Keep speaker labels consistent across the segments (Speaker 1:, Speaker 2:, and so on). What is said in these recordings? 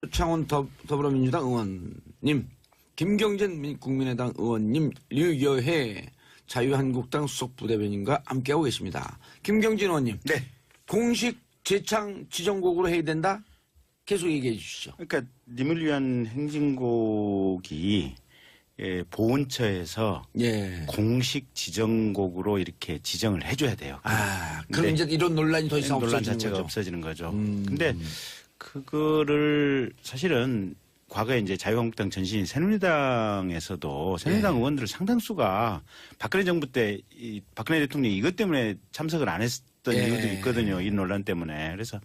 Speaker 1: 창원 더불어민주당 의원님, 김경진 국민의당 의원님, 류여혜 자유한국당 수석부대변인과 함께하고 계십니다. 김경진 의원님.
Speaker 2: 네.
Speaker 1: 공식 재창 지정곡으로 해야 된다? 계속 얘기해 주시죠.
Speaker 2: 그러니까 님을 위한 행진곡이 보훈처에서 공식 지정곡으로 이렇게 지정을 해줘야 돼요.
Speaker 1: 그럼 이제 이런 논란이 더 이상
Speaker 2: 논란
Speaker 1: 없어지는
Speaker 2: 자체가
Speaker 1: 거죠?
Speaker 2: 없어지는 거죠. 근데 그거를 사실은 과거에 이제 자유한국당 전신인 새누리당에서도 새누리당 의원들 상당수가 박근혜 정부 때 박근혜 대통령이 이것 때문에 참석을 안 했던 이유도 있거든요. 이 논란 때문에. 그래서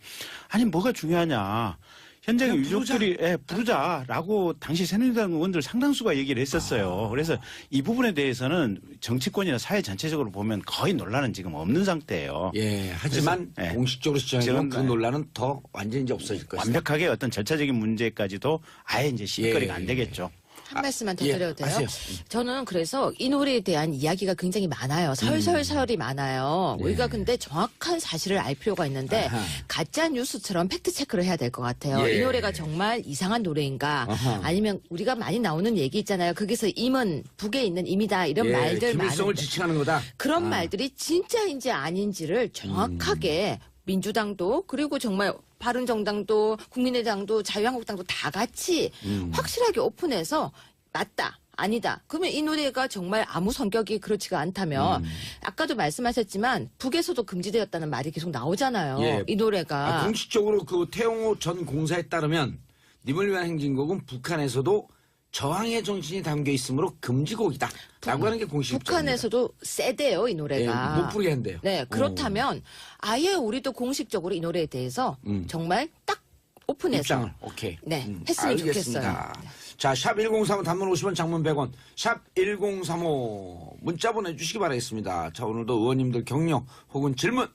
Speaker 2: 아니 뭐가 중요하냐. 현장의 유족들이 부르자라고 당시 새누리당 의원들 상당수가 얘기를 했었어요. 그래서 이 부분에 대해서는 정치권이나 사회 전체적으로 보면 거의 논란은 지금 없는 상태예요.
Speaker 1: 하지만 공식적으로 지정하면 그 논란은 더 완전히 이제 없어질 것이다.
Speaker 2: 완벽하게 어떤 절차적인 문제까지도 아예 이제 시비거리가 안 되겠죠.
Speaker 3: 한 말씀만 더 드려도 돼요?
Speaker 1: 하세요.
Speaker 3: 저는 그래서 이 노래에 대한 이야기가 굉장히 많아요. 설설설이 많아요. 우리가 근데 정확한 사실을 알 필요가 있는데 가짜 뉴스처럼 팩트 체크를 해야 될 것 같아요. 이 노래가 정말 이상한 노래인가 아니면 우리가 많이 나오는 얘기 있잖아요. 거기서 임은 북에 있는 임이다 이런 말들
Speaker 1: 김일성을
Speaker 3: 많은데
Speaker 1: 지칭하는 거다.
Speaker 3: 그런 말들이 진짜인지 아닌지를 정확하게 민주당도 그리고 정말 바른정당도 국민의당도 자유한국당도 다 같이 확실하게 오픈해서 맞다. 아니다. 그러면 이 노래가 정말 아무 성격이 그렇지가 않다면 아까도 말씀하셨지만 북에서도 금지되었다는 말이 계속 나오잖아요. 이 노래가.
Speaker 1: 공식적으로 그 태용호 전 공사에 따르면 님을 위한 행진곡은 북한에서도 저항의 정신이 담겨 있으므로 금지곡이다. 라고 하는 게 공식입니다.
Speaker 3: 북한에서도 세대요, 이 노래가.
Speaker 1: 못 부르게 한대요.
Speaker 3: 네, 그렇다면 아예 우리도 공식적으로 이 노래에 대해서 정말 딱 오픈해서
Speaker 1: 입장을 오케이.
Speaker 3: 했으면
Speaker 1: 알겠습니다.
Speaker 3: 좋겠어요.
Speaker 1: 자, 샵 1035 단문 50원 장문 100원 샵 1035 문자 보내주시기 바라겠습니다. 자, 오늘도 의원님들 격려 혹은 질문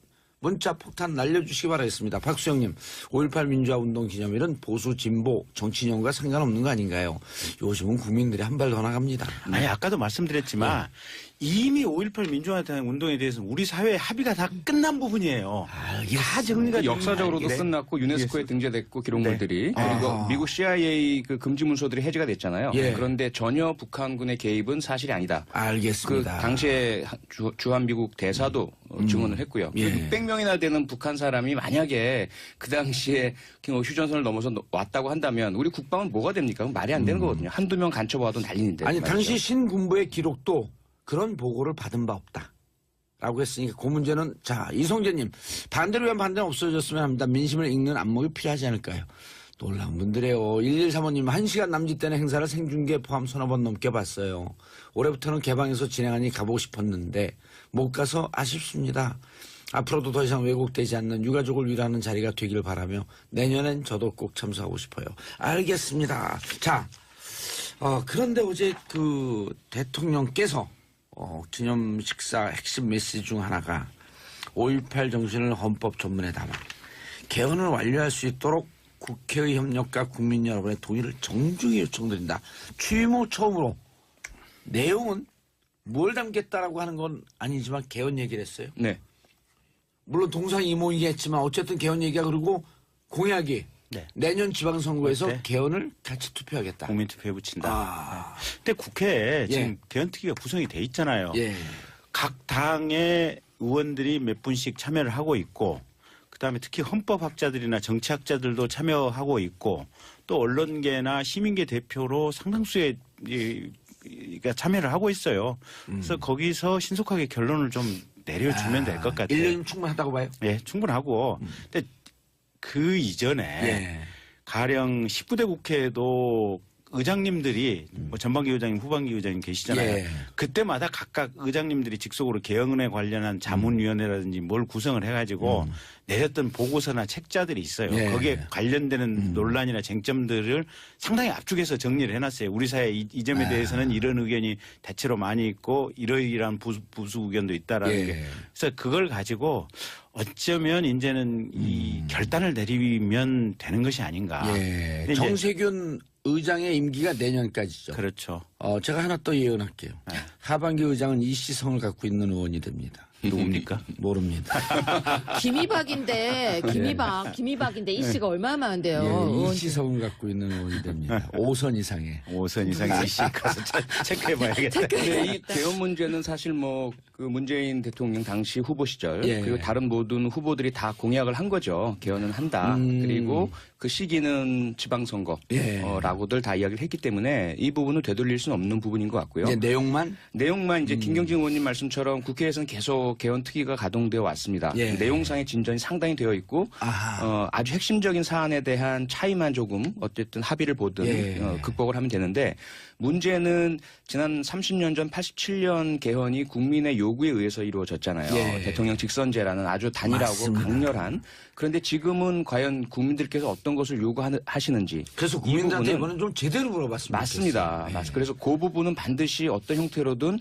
Speaker 1: 문자 폭탄 날려주시기 바라겠습니다. 박수영님, 5.18 민주화 운동 기념일은 보수 진보 정치인과 상관없는 거 아닌가요? 요즘은 국민들이 한 발 더 나갑니다.
Speaker 2: 아니 아까도 말씀드렸지만 이미 5.18 민주화 운동에 대해서는 우리 사회의 합의가 다 끝난 부분이에요. 다 정리가
Speaker 4: 역사적으로도 끝났고 유네스코에 등재됐고 기록물들이 그리고 미국 CIA 그 금지 문서들이 해제가 됐잖아요. 그런데 전혀 북한군의 개입은 사실이 아니다.
Speaker 1: 알겠습니다.
Speaker 4: 그 당시에 주한미국 대사도 증언을 했고요. 600명이나 되는 북한 사람이 만약에 그 당시에 휴전선을 넘어서 왔다고 한다면 우리 국방은 뭐가 됩니까? 그건 말이 안 되는 거거든요. 한두 명 간첩와도 난리인데.
Speaker 1: 아니 당시 신군부의 기록도 그런 보고를 받은 바 없다. 라고 했으니까 그 문제는 자 이성재님 반대로 위한 반대는 없어졌으면 합니다. 민심을 읽는 안목이 필요하지 않을까요? 놀라운 분들이에요. 1135님 1시간 남짓되는 행사를 생중계 포함 서너 번 넘게 봤어요. 올해부터는 개방해서 진행하니 가보고 싶었는데 못 가서 아쉽습니다. 앞으로도 더 이상 왜곡되지 않는 유가족을 위로하는 자리가 되길 바라며 내년엔 저도 꼭 참석하고 싶어요. 알겠습니다. 자, 그런데 어제 그 대통령께서 기념 식사 핵심 메시지 중 하나가 5.18 정신을 헌법 전문에 담아 개헌을 완료할 수 있도록 국회의 협력과 국민 여러분의 동의를 정중히 요청드린다. 취임 후 처음으로 내용은 뭘 담겠다라고 하는 건 아니지만 개헌 얘기를 했어요.
Speaker 4: 네.
Speaker 1: 물론 동상이몽이겠지만 어쨌든 개헌 얘기가 그리고 공약이 내년 지방선거에서 개헌을 같이 투표하겠다.
Speaker 2: 국민투표에 붙인다. 근데 국회에 지금 개헌특위가 구성이 돼 있잖아요. 각 당의 의원들이 몇 분씩 참여를 하고 있고 그다음에 특히 헌법학자들이나 정치학자들도 참여하고 있고 또 언론계나 시민계 대표로 상당수의 참여를 하고 있어요. 그래서 거기서 신속하게 결론을 좀 내려주면 될 것 같아요.
Speaker 1: 1년이면 충분하다고 봐요?
Speaker 2: 네, 충분하고. 근데 그 이전에 가령 19대 국회에도 의장님들이 뭐 전반기 의장님, 후반기 의장님 계시잖아요. 그때마다 각각 의장님들이 직속으로 개헌에 관련한 자문위원회라든지 뭘 구성을 해가지고 내렸던 보고서나 책자들이 있어요. 거기에 관련되는 논란이나 쟁점들을 상당히 압축해서 정리를 해놨어요. 우리 사회 이 점에 대해서는 이런 의견이 대체로 많이 있고 이러이러한 부수 의견도 있다라는 게. 그래서 그걸 가지고 어쩌면 이제는 이 결단을 내리면 되는 것이 아닌가.
Speaker 1: 정세균 의장의 임기가 내년까지죠.
Speaker 2: 그렇죠.
Speaker 1: 제가 하나 또 예언할게요. 하반기 의장은 이시성을 갖고 있는 의원이 됩니다.
Speaker 2: 누굽니까?
Speaker 1: 모릅니다.
Speaker 3: 김이박인데 이씨가 얼마나 많은데요.
Speaker 1: 예, 이시석을 갖고 있는 의원이 됩니다. 5선 이상의.
Speaker 2: 5선 이상의 이씨 가서 체크해봐야겠다.
Speaker 4: 근데 이 개헌 문제는 사실 뭐 그 문재인 대통령 당시 후보 시절
Speaker 1: 예.
Speaker 4: 그리고 다른 모든 후보들이 다 공약을 한 거죠. 개헌은 한다. 그리고 그 시기는 지방선거라고들 다 이야기를 했기 때문에 이 부분을 되돌릴 수는 없는 부분인 것 같고요.
Speaker 1: 이제 내용만
Speaker 4: 이제 김경진 의원님 말씀처럼 국회에서는 계속 개헌 특위가 가동되어 왔습니다.
Speaker 1: 예.
Speaker 4: 내용상의 진전이 상당히 되어 있고 아주 핵심적인 사안에 대한 차이만 조금 어쨌든 합의를 보든
Speaker 1: 예.
Speaker 4: 극복을 하면 되는데 문제는 지난 30년 전 87년 개헌이 국민의 요구에 의해서 이루어졌잖아요.
Speaker 1: 예.
Speaker 4: 대통령 직선제라는 아주 단일하고
Speaker 1: 맞습니다.
Speaker 4: 강렬한. 그런데 지금은 과연 국민들께서 어떤 것을 요구하시는지.
Speaker 1: 그래서
Speaker 4: 이
Speaker 1: 국민들한테
Speaker 4: 부분은
Speaker 1: 이거는 좀 제대로 물어봤습니다.
Speaker 4: 맞습니다. 그래서 그 부분은 반드시 어떤 형태로든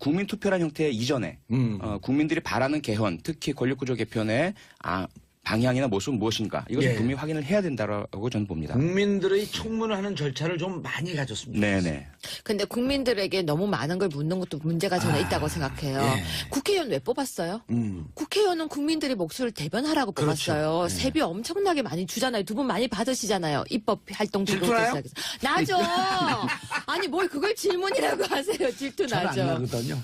Speaker 4: 국민투표란 형태 이전에 국민들이 바라는 개헌, 특히 권력구조 개편의 방향이나 모습은 무엇인가 이것을
Speaker 1: 예.
Speaker 4: 분명히 확인을 해야 된다고 저는 봅니다.
Speaker 1: 국민들의 청문을 하는 절차를 좀 많이 가졌습니다.
Speaker 4: 네네.
Speaker 3: 근데 국민들에게 너무 많은 걸 묻는 것도 문제가 저는 있다고 생각해요.
Speaker 1: 예.
Speaker 3: 국회의원 왜 뽑았어요? 국회의원은 국민들의 목소리를 대변하라고
Speaker 1: 그렇죠.
Speaker 3: 뽑았어요.
Speaker 1: 예.
Speaker 3: 세비 엄청나게 많이 주잖아요. 두 분 많이 받으시잖아요. 입법 활동
Speaker 1: 질투나요?
Speaker 3: 나죠. 아니 뭘 그걸 질문이라고 하세요. 질투
Speaker 1: 잘 안
Speaker 3: 나죠.
Speaker 1: 나거든요.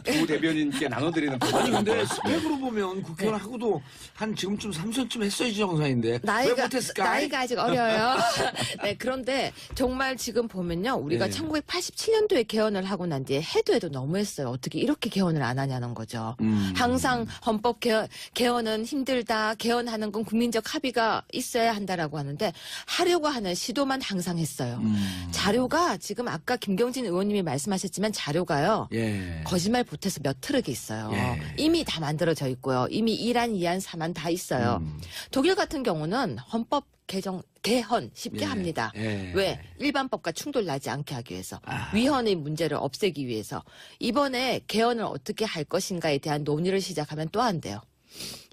Speaker 4: 부대변인께 나눠드리는
Speaker 1: 아니 근데 스펙으로 보면 국회의원 하고도 한 지금쯤 3선쯤 했어야지 정상인데 왜
Speaker 3: 나이가
Speaker 1: 못했을까?
Speaker 3: 나이가 아직 어려요. 네, 그런데 정말 지금 보면요, 우리가
Speaker 1: 네.
Speaker 3: 1987년도에 개헌을 하고 난 뒤에 해도 너무했어요. 어떻게 이렇게 개헌을 안 하냐는 거죠. 항상 헌법 개헌은 힘들다. 개헌하는 건 국민적 합의가 있어야 한다라고 하는데 하려고 하는 시도만 항상 했어요. 자료가 지금 아까 김경진 의원님이 말씀하셨지만 자료가요.
Speaker 1: 예.
Speaker 3: 거짓말 보태서 몇 트럭이 있어요.
Speaker 1: 예.
Speaker 3: 이미 다 만들어져 있고요. 이미 1안, 2안, 3안 다 있어요. 독일 같은 경우는 헌법 개헌 쉽게
Speaker 1: 예.
Speaker 3: 합니다.
Speaker 1: 예.
Speaker 3: 왜? 일반법과 충돌 나지 않게 하기 위해서.
Speaker 1: 아.
Speaker 3: 위헌의 문제를 없애기 위해서. 이번에 개헌을 어떻게 할 것인가에 대한 논의를 시작하면 또 안 돼요.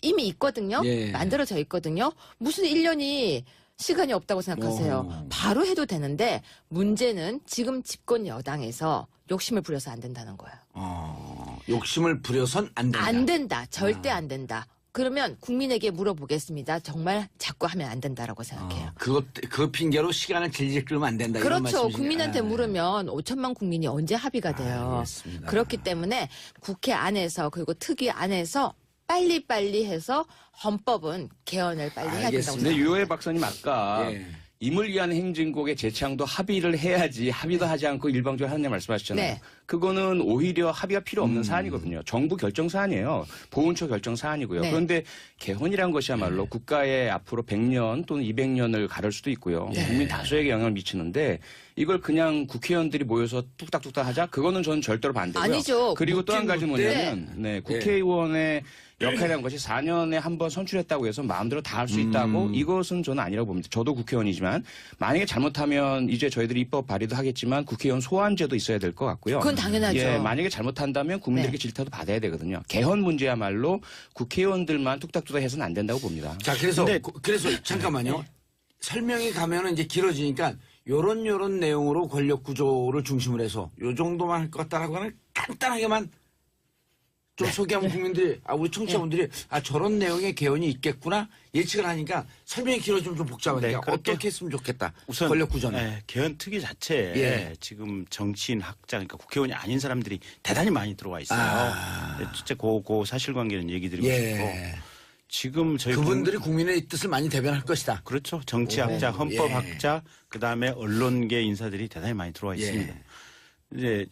Speaker 3: 이미 있거든요.
Speaker 1: 예.
Speaker 3: 만들어져 있거든요. 무슨 1년이 시간이 없다고 생각하세요.
Speaker 1: 오.
Speaker 3: 바로 해도 되는데 문제는 지금 집권 여당에서 욕심을 부려서 안 된다는 거예요.
Speaker 1: 욕심을 부려선 안 된다.
Speaker 3: 안 된다. 절대 안 된다. 그러면 국민에게 물어보겠습니다. 정말 자꾸 하면 안 된다라고 생각해요.
Speaker 1: 그 핑계로 시간을 질질 끌면 안 된다. 이런
Speaker 3: 그렇죠.
Speaker 1: 말씀이시네요.
Speaker 3: 국민한테 물으면 5천만 국민이 언제 합의가 돼요.
Speaker 1: 알겠습니다.
Speaker 3: 그렇기 때문에 국회 안에서 그리고 특위 안에서 빨리빨리 해서 헌법은 개헌을 빨리 해야 된다고
Speaker 1: 알겠습니다.
Speaker 4: 근데
Speaker 3: 생각해요.
Speaker 4: 유해 박사님 아까
Speaker 1: 예.
Speaker 4: 임을 위한 행진곡의 재창도 합의를 해야지 합의도 하지 않고 일방적으로 하느냐 말씀하셨잖아요.
Speaker 3: 네.
Speaker 4: 그거는 오히려 합의가 필요 없는 사안이거든요. 정부 결정 사안이에요. 보훈처 결정 사안이고요.
Speaker 3: 네.
Speaker 4: 그런데 개헌이란 것이야말로 국가의 앞으로 100년 또는 200년을 가를 수도 있고요. 국민 다수에게 영향을 미치는데 이걸 그냥 국회의원들이 모여서 뚝딱뚝딱 하자? 그거는 저는 절대로 반대고요.
Speaker 3: 아니죠.
Speaker 4: 그리고 또 한 가지
Speaker 1: 묻긴
Speaker 4: 뭐냐면 국회의원의 역할이라는 것이 4년에 한 번 선출했다고 해서 마음대로 다 할 수 있다고 이것은 저는 아니라고 봅니다. 저도 국회의원이지만 만약에 잘못하면 이제 저희들이 입법 발의도 하겠지만 국회의원 소환제도 있어야 될 것 같고요.
Speaker 3: 그건 당연하죠.
Speaker 4: 예, 만약에 잘못한다면 국민들에게
Speaker 3: 네.
Speaker 4: 질타도 받아야 되거든요. 개헌 문제야말로 국회의원들만 뚝딱뚝딱 해서는 안 된다고 봅니다.
Speaker 1: 자, 그래서
Speaker 2: 근데-
Speaker 1: 그래서 잠깐만요. 설명이 가면은 이제 길어지니까 요런 내용으로 권력 구조를 중심으로 해서 요 정도만 할 것 같다라고 하는 간단하게만 좀 소개하면 국민들이 우리 청취자분들이 저런 내용의 개헌이 있겠구나 예측을 하니까 설명이 길어지면 좀 복잡하니까
Speaker 2: 네, 그렇게
Speaker 1: 어떻게 했으면 좋겠다.
Speaker 2: 우선
Speaker 1: 권력 구조는.
Speaker 2: 개헌 특위 자체에
Speaker 1: 예.
Speaker 2: 지금 정치인, 학자, 그러니까 국회의원이 아닌 사람들이 대단히 많이 들어와 있어요. 진짜 그 사실관계는 얘기 드리고 싶고
Speaker 1: 예.
Speaker 2: 지금 저희
Speaker 1: 그분들이 국민의 뜻을 많이 대변할 것이다.
Speaker 2: 그렇죠. 정치학자, 헌법학자, 그다음에 언론계 인사들이 대단히 많이 들어와 있습니다. 이제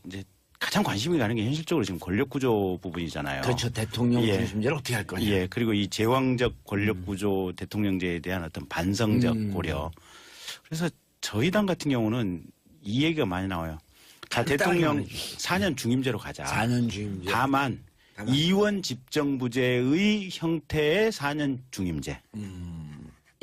Speaker 2: 가장 관심이 가는 게 현실적으로 지금 권력구조 부분이잖아요.
Speaker 1: 그렇죠. 대통령
Speaker 2: 예.
Speaker 1: 중심제를 어떻게 할 거냐.
Speaker 2: 예, 그리고 이 제왕적 권력구조 대통령제에 대한 어떤 반성적 고려. 그래서 저희 당 같은 경우는 이 얘기가 많이 나와요. 자, 대통령
Speaker 1: 말이죠.
Speaker 2: 4년 중임제로 가자.
Speaker 1: 4년 중임제.
Speaker 2: 다만 이원 집정부제의 형태의 4년 중임제.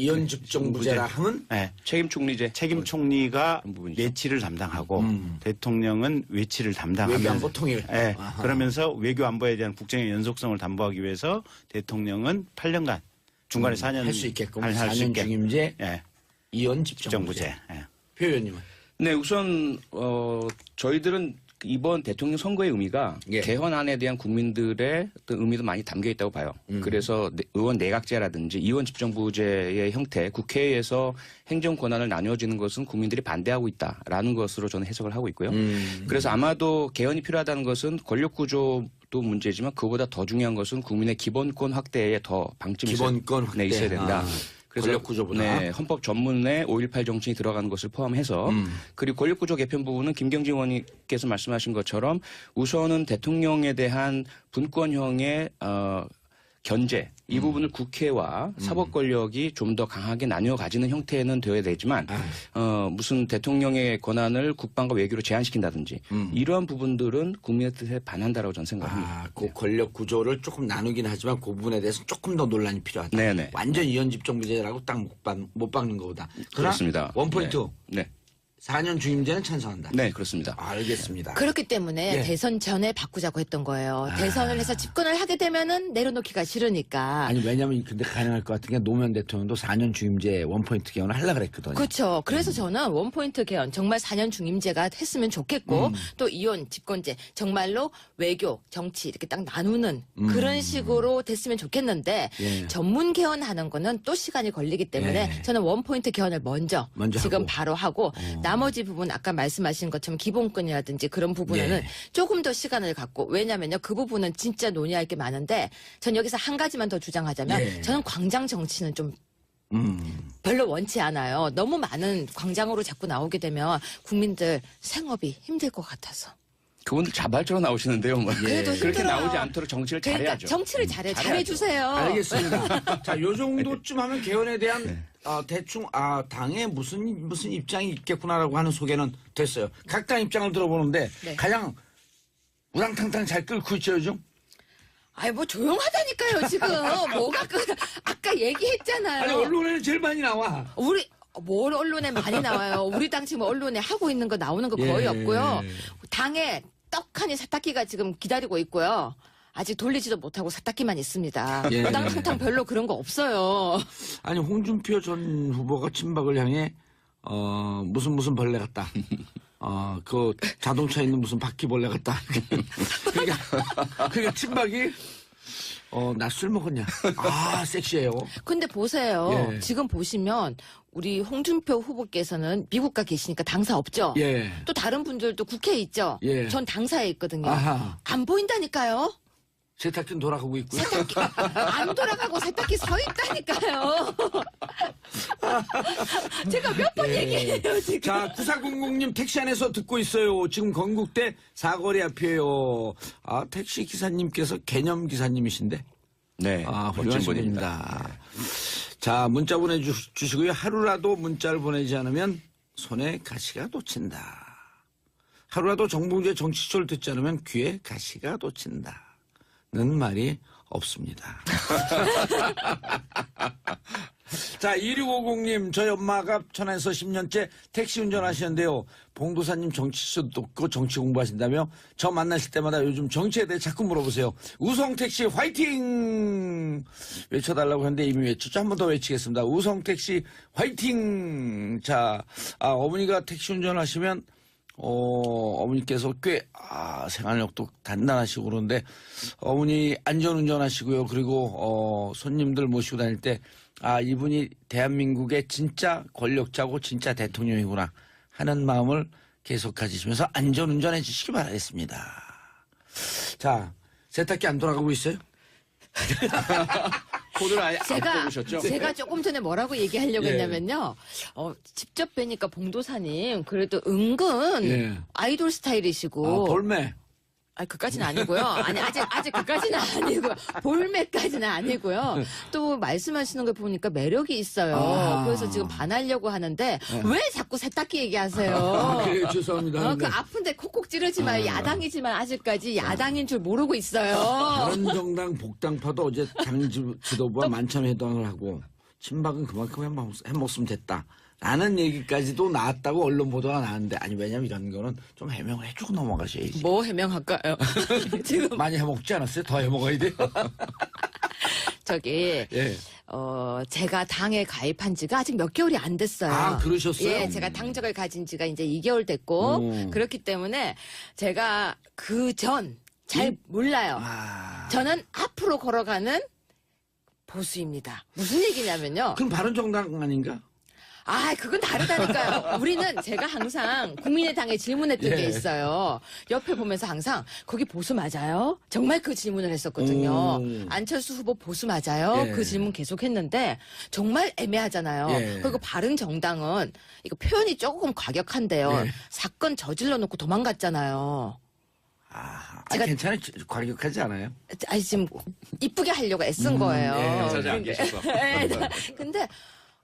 Speaker 1: 이원집정부제라 하면
Speaker 2: 네.
Speaker 4: 책임 총리제.
Speaker 2: 책임 총리가
Speaker 4: 그런 부분이죠.
Speaker 2: 내치를 담당하고 대통령은 외치를 담당하면서
Speaker 1: 외교안보 통일.
Speaker 2: 네.
Speaker 1: 아하.
Speaker 2: 그러면서 외교 안보에 대한 국정의 연속성을 담보하기 위해서 대통령은 8년간 중간에 4년
Speaker 1: 할 수 있게끔
Speaker 2: 할수
Speaker 1: 4년
Speaker 2: 있게.
Speaker 1: 중임제,
Speaker 2: 예.
Speaker 1: 이원집정부제.
Speaker 2: 집정부제. 예.
Speaker 1: 표 의원님은.
Speaker 4: 네, 우선 저희들은 이번 대통령 선거의 의미가
Speaker 1: 예.
Speaker 4: 개헌안에 대한 국민들의 어떤 의미도 많이 담겨 있다고 봐요. 그래서 의원 내각제라든지 의원 집정부제의 형태, 국회에서 행정 권한을 나뉘어지는 것은 국민들이 반대하고 있다라는 것으로 저는 해석을 하고 있고요. 그래서 아마도 개헌이 필요하다는 것은 권력 구조도 문제지만 그보다 더 중요한 것은 국민의 기본권 확대에 더 방점이
Speaker 1: 기본권 확대.
Speaker 4: 있어야 된다. 그래서
Speaker 1: 권력 구조보다.
Speaker 4: 네, 헌법 전문에 5.18 정신이 들어가는 것을 포함해서 그리고 권력 구조 개편 부분은 김경진 의원님께서 말씀하신 것처럼 우선은 대통령에 대한 분권형의 견제 이 부분을 국회와 사법 권력이 좀 더 강하게 나뉘어 가지는 형태는 되어야 되지만 무슨 대통령의 권한을 국방과 외교로 제한시킨다든지 이러한 부분들은 국민의 뜻에 반한다라고 저는 생각합니다.
Speaker 1: 아, 그 권력 구조를 조금 나누긴 하지만 그 부분에 대해서 조금 더 논란이 필요하다.
Speaker 4: 네네.
Speaker 1: 완전 이원 집정부제라고 딱 못 박는 것보다. 그러나
Speaker 4: 그렇습니다.
Speaker 1: 원포인트
Speaker 4: 네.
Speaker 1: 4년 중임제는 찬성한다.
Speaker 4: 네, 그렇습니다.
Speaker 1: 알겠습니다.
Speaker 3: 그렇기 때문에
Speaker 1: 예.
Speaker 3: 대선 전에 바꾸자고 했던 거예요. 대선을 해서 집권을 하게 되면은 내려놓기가 싫으니까.
Speaker 1: 아니 왜냐면 근데 가능할 것 같은 게 노무현 대통령도 4년 중임제 원포인트 개헌을 하려고 그랬거든요.
Speaker 3: 그렇죠. 그래서 저는 원포인트 개헌 정말 4년 중임제가 했으면 좋겠고 또 이혼 집권제 정말로 외교 정치 이렇게 딱 나누는 그런 식으로 됐으면 좋겠는데
Speaker 1: 예.
Speaker 3: 전문 개헌하는 거는 또 시간이 걸리기 때문에
Speaker 1: 예.
Speaker 3: 저는 원포인트 개헌을 먼저 지금
Speaker 1: 하고.
Speaker 3: 바로 하고 나머지 부분 아까 말씀하신 것처럼 기본권이라든지 그런 부분에는
Speaker 1: 예.
Speaker 3: 조금 더 시간을 갖고 왜냐면요 그 부분은 진짜 논의할 게 많은데 전 여기서 한 가지만 더 주장하자면
Speaker 1: 예.
Speaker 3: 저는 광장 정치는 좀 별로 원치 않아요. 너무 많은 광장으로 자꾸 나오게 되면 국민들 생업이 힘들 것 같아서.
Speaker 4: 그분들 자발적으로 나오시는데요. 뭐.
Speaker 3: 그래도
Speaker 4: 그렇게
Speaker 3: 힘들어요.
Speaker 4: 나오지 않도록 정치를
Speaker 3: 그러니까
Speaker 4: 잘해야죠.
Speaker 3: 정치를 잘해주세요.
Speaker 1: 알겠습니다. 자, 요 정도쯤 하면 개헌에 대한 대충 당에 무슨 입장이 있겠구나라고 하는 소개는 됐어요. 각 당 입장을 들어보는데
Speaker 3: 네.
Speaker 1: 가장 우당탕탕 잘 끌고 있죠 요즘.
Speaker 3: 아이 뭐 조용하다니까요 지금. 뭐가 아까 얘기했잖아요.
Speaker 1: 아니 언론에는 제일 많이 나와.
Speaker 3: 우리 뭘 언론에 많이 나와요. 우리 당 지금 언론에 하고 있는 거 나오는 거 거의
Speaker 1: 예.
Speaker 3: 없고요. 당에 떡하니 세탁기가 지금 기다리고 있고요. 아직 돌리지도 못하고 세탁기만 있습니다.
Speaker 1: 예.
Speaker 3: 우당탕탕 별로 그런 거 없어요.
Speaker 1: 아니 홍준표 전 후보가 친박을 향해 무슨 벌레 같다. 그 자동차에 있는 무슨 바퀴벌레 같다. 그러니까 친박이 나 술 먹었냐? 섹시해요.
Speaker 3: 근데 보세요.
Speaker 1: 예.
Speaker 3: 지금 보시면 우리 홍준표 후보께서는 미국 가 계시니까 당사 없죠.
Speaker 1: 예.
Speaker 3: 또 다른 분들도 국회에 있죠.
Speaker 1: 예.
Speaker 3: 전 당사에 있거든요.
Speaker 1: 아하.
Speaker 3: 안 보인다니까요.
Speaker 1: 세탁기는 돌아가고 있고요.
Speaker 3: 안 돌아가고 세탁기 서 있다니까요. 제가 몇 번 얘기해요 지금.
Speaker 1: 자, 9400님 택시 안에서 듣고 있어요. 지금 건국대 사거리 앞이에요. 택시 기사님께서 개념 기사님이신데.
Speaker 4: 네.
Speaker 1: 훌륭하신
Speaker 4: 멋진
Speaker 1: 분입니다.
Speaker 4: 분입니다.
Speaker 1: 자, 문자 보내주시고요. 하루라도 문자를 보내지 않으면 손에 가시가 돋친다. 하루라도 정봉주의 정치쇼를 듣지 않으면 귀에 가시가 돋친다. 는 말이 없습니다. 자, 2650님, 저희 엄마가 천안에서 10년째 택시 운전하시는데요. 봉도사님 정치쇼 듣고 정치 공부하신다며 저 만나실 때마다 요즘 정치에 대해 자꾸 물어보세요. 우성택시 화이팅! 외쳐달라고 했는데 이미 외쳤죠. 한 번 더 외치겠습니다. 우성택시 화이팅! 자, 어머니가 택시 운전하시면 어머니께서 꽤 생활력도 단단하시고 그런데 어머니 안전운전하시고요. 그리고 손님들 모시고 다닐 때 이분이 대한민국의 진짜 권력자고 진짜 대통령이구나 하는 마음을 계속 가지시면서 안전운전해 주시기 바라겠습니다. 자, 세탁기 안 돌아가고 있어요?
Speaker 4: 코드를 아예 안 뽑으셨죠?
Speaker 3: 제가 조금 전에 뭐라고 얘기하려고
Speaker 1: 예.
Speaker 3: 했냐면요. 직접 뵈니까 봉도사님 그래도 은근
Speaker 1: 예.
Speaker 3: 아이돌 스타일이시고.
Speaker 1: 볼매.
Speaker 3: 그까지는 아니고요. 아니, 아직 그까지는 아니고요. 볼매까지는 아니고요. 또 말씀하시는 걸 보니까 매력이 있어요. 그래서 지금 반하려고 하는데 왜 자꾸 세탁기 얘기하세요?
Speaker 1: 그래요, 죄송합니다.
Speaker 3: 그 아픈데 콕콕 찌르지 마요. 야당이지만 아직까지 야당인 줄 모르고 있어요.
Speaker 1: 바른정당 복당파도 어제 당 지도부와 만찬회담을 하고 친박은 그만큼 해먹으면 됐다. 라는 얘기까지도 나왔다고 언론 보도가 나왔는데 왜냐면 이런 거는 좀 해명을 해주고 넘어가셔야지.
Speaker 3: 뭐 해명할까요? 지금
Speaker 1: 많이 해먹지 않았어요? 더 해먹어야 돼요?
Speaker 3: 저기
Speaker 1: 예.
Speaker 3: 제가 당에 가입한 지가 아직 몇 개월이 안 됐어요.
Speaker 1: 아, 그러셨어요?
Speaker 3: 예, 제가 당적을 가진 지가 이제 2개월 됐고, 그렇기 때문에 제가 그 전 잘 몰라요.
Speaker 1: 아.
Speaker 3: 저는 앞으로 걸어가는 보수입니다. 무슨 얘기냐면요.
Speaker 1: 그럼 바른정당 아닌가?
Speaker 3: 아, 그건 다르다니까요. 우리는 제가 항상 국민의당에 질문했던 게 있어요. 옆에 보면서 항상 거기 보수 맞아요? 정말 그 질문을 했었거든요.
Speaker 1: 오.
Speaker 3: 안철수 후보 보수 맞아요?
Speaker 1: 예.
Speaker 3: 그 질문 계속 했는데 정말 애매하잖아요.
Speaker 1: 예.
Speaker 3: 그리고 바른정당은 이거 표현이 조금 과격한데요.
Speaker 1: 예.
Speaker 3: 사건 저질러 놓고 도망갔잖아요.
Speaker 1: 아,
Speaker 3: 제가-
Speaker 1: 괜찮아요. 과격하지 않아요?
Speaker 3: 아니 지금 이쁘게 하려고 애쓴 거예요.
Speaker 1: 예.
Speaker 4: 영사장 안 계셔서.
Speaker 3: 근데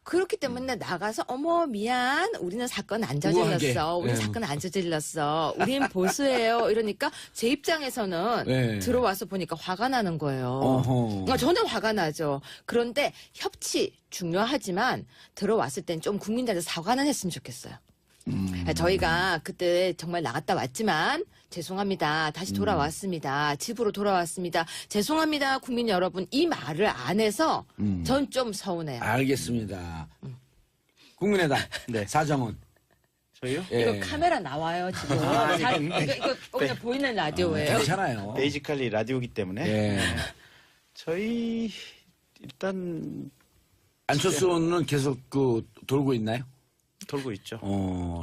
Speaker 3: 그렇기 때문에 나가서 어머 미안 우리는 사건 안
Speaker 1: 우아하게.
Speaker 3: 저질렀어 우리
Speaker 1: 예.
Speaker 3: 사건 안 저질렀어 우린 보수예요 이러니까 제 입장에서는
Speaker 1: 예.
Speaker 3: 들어와서 보니까 화가 나는 거예요.
Speaker 1: 어허.
Speaker 3: 그러니까 저는 화가 나죠. 그런데 협치 중요하지만 들어왔을 땐 좀 국민들한테 사과는 했으면 좋겠어요. 저희가 그때 정말 나갔다 왔지만 죄송합니다. 다시 돌아왔습니다. 집으로 돌아왔습니다. 죄송합니다. 국민 여러분. 이 말을 안 해서 전 좀 서운해요.
Speaker 1: 알겠습니다. 국민의당
Speaker 2: 네.
Speaker 1: 사정은
Speaker 2: 저희요?
Speaker 1: 예.
Speaker 3: 이거 카메라 나와요 지금. 이거 그냥 보이는 라디오예요.
Speaker 1: 괜찮아요.
Speaker 2: 베이지컬리 라디오기 때문에
Speaker 1: 예.
Speaker 2: 저희 일단
Speaker 1: 안철수는 계속 그 돌고 있나요?
Speaker 2: 돌고 있죠.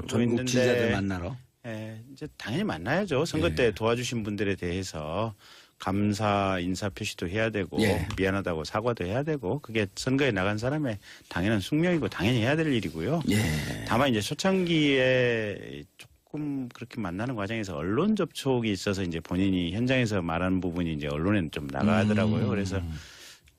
Speaker 1: 전국
Speaker 2: 있는데-
Speaker 1: 지지자들 만나러.
Speaker 2: 예, 이제 당연히 만나야죠. 선거 때 도와주신 분들에 대해서 감사 인사 표시도 해야 되고
Speaker 1: 예.
Speaker 2: 미안하다고 사과도 해야 되고 그게 선거에 나간 사람의 당연한 숙명이고 당연히 해야 될 일이고요.
Speaker 1: 예.
Speaker 2: 다만 이제 초창기에 조금 그렇게 만나는 과정에서 언론 접촉이 있어서 이제 본인이 현장에서 말하는 부분이 이제 언론에는 좀 나가더라고요. 그래서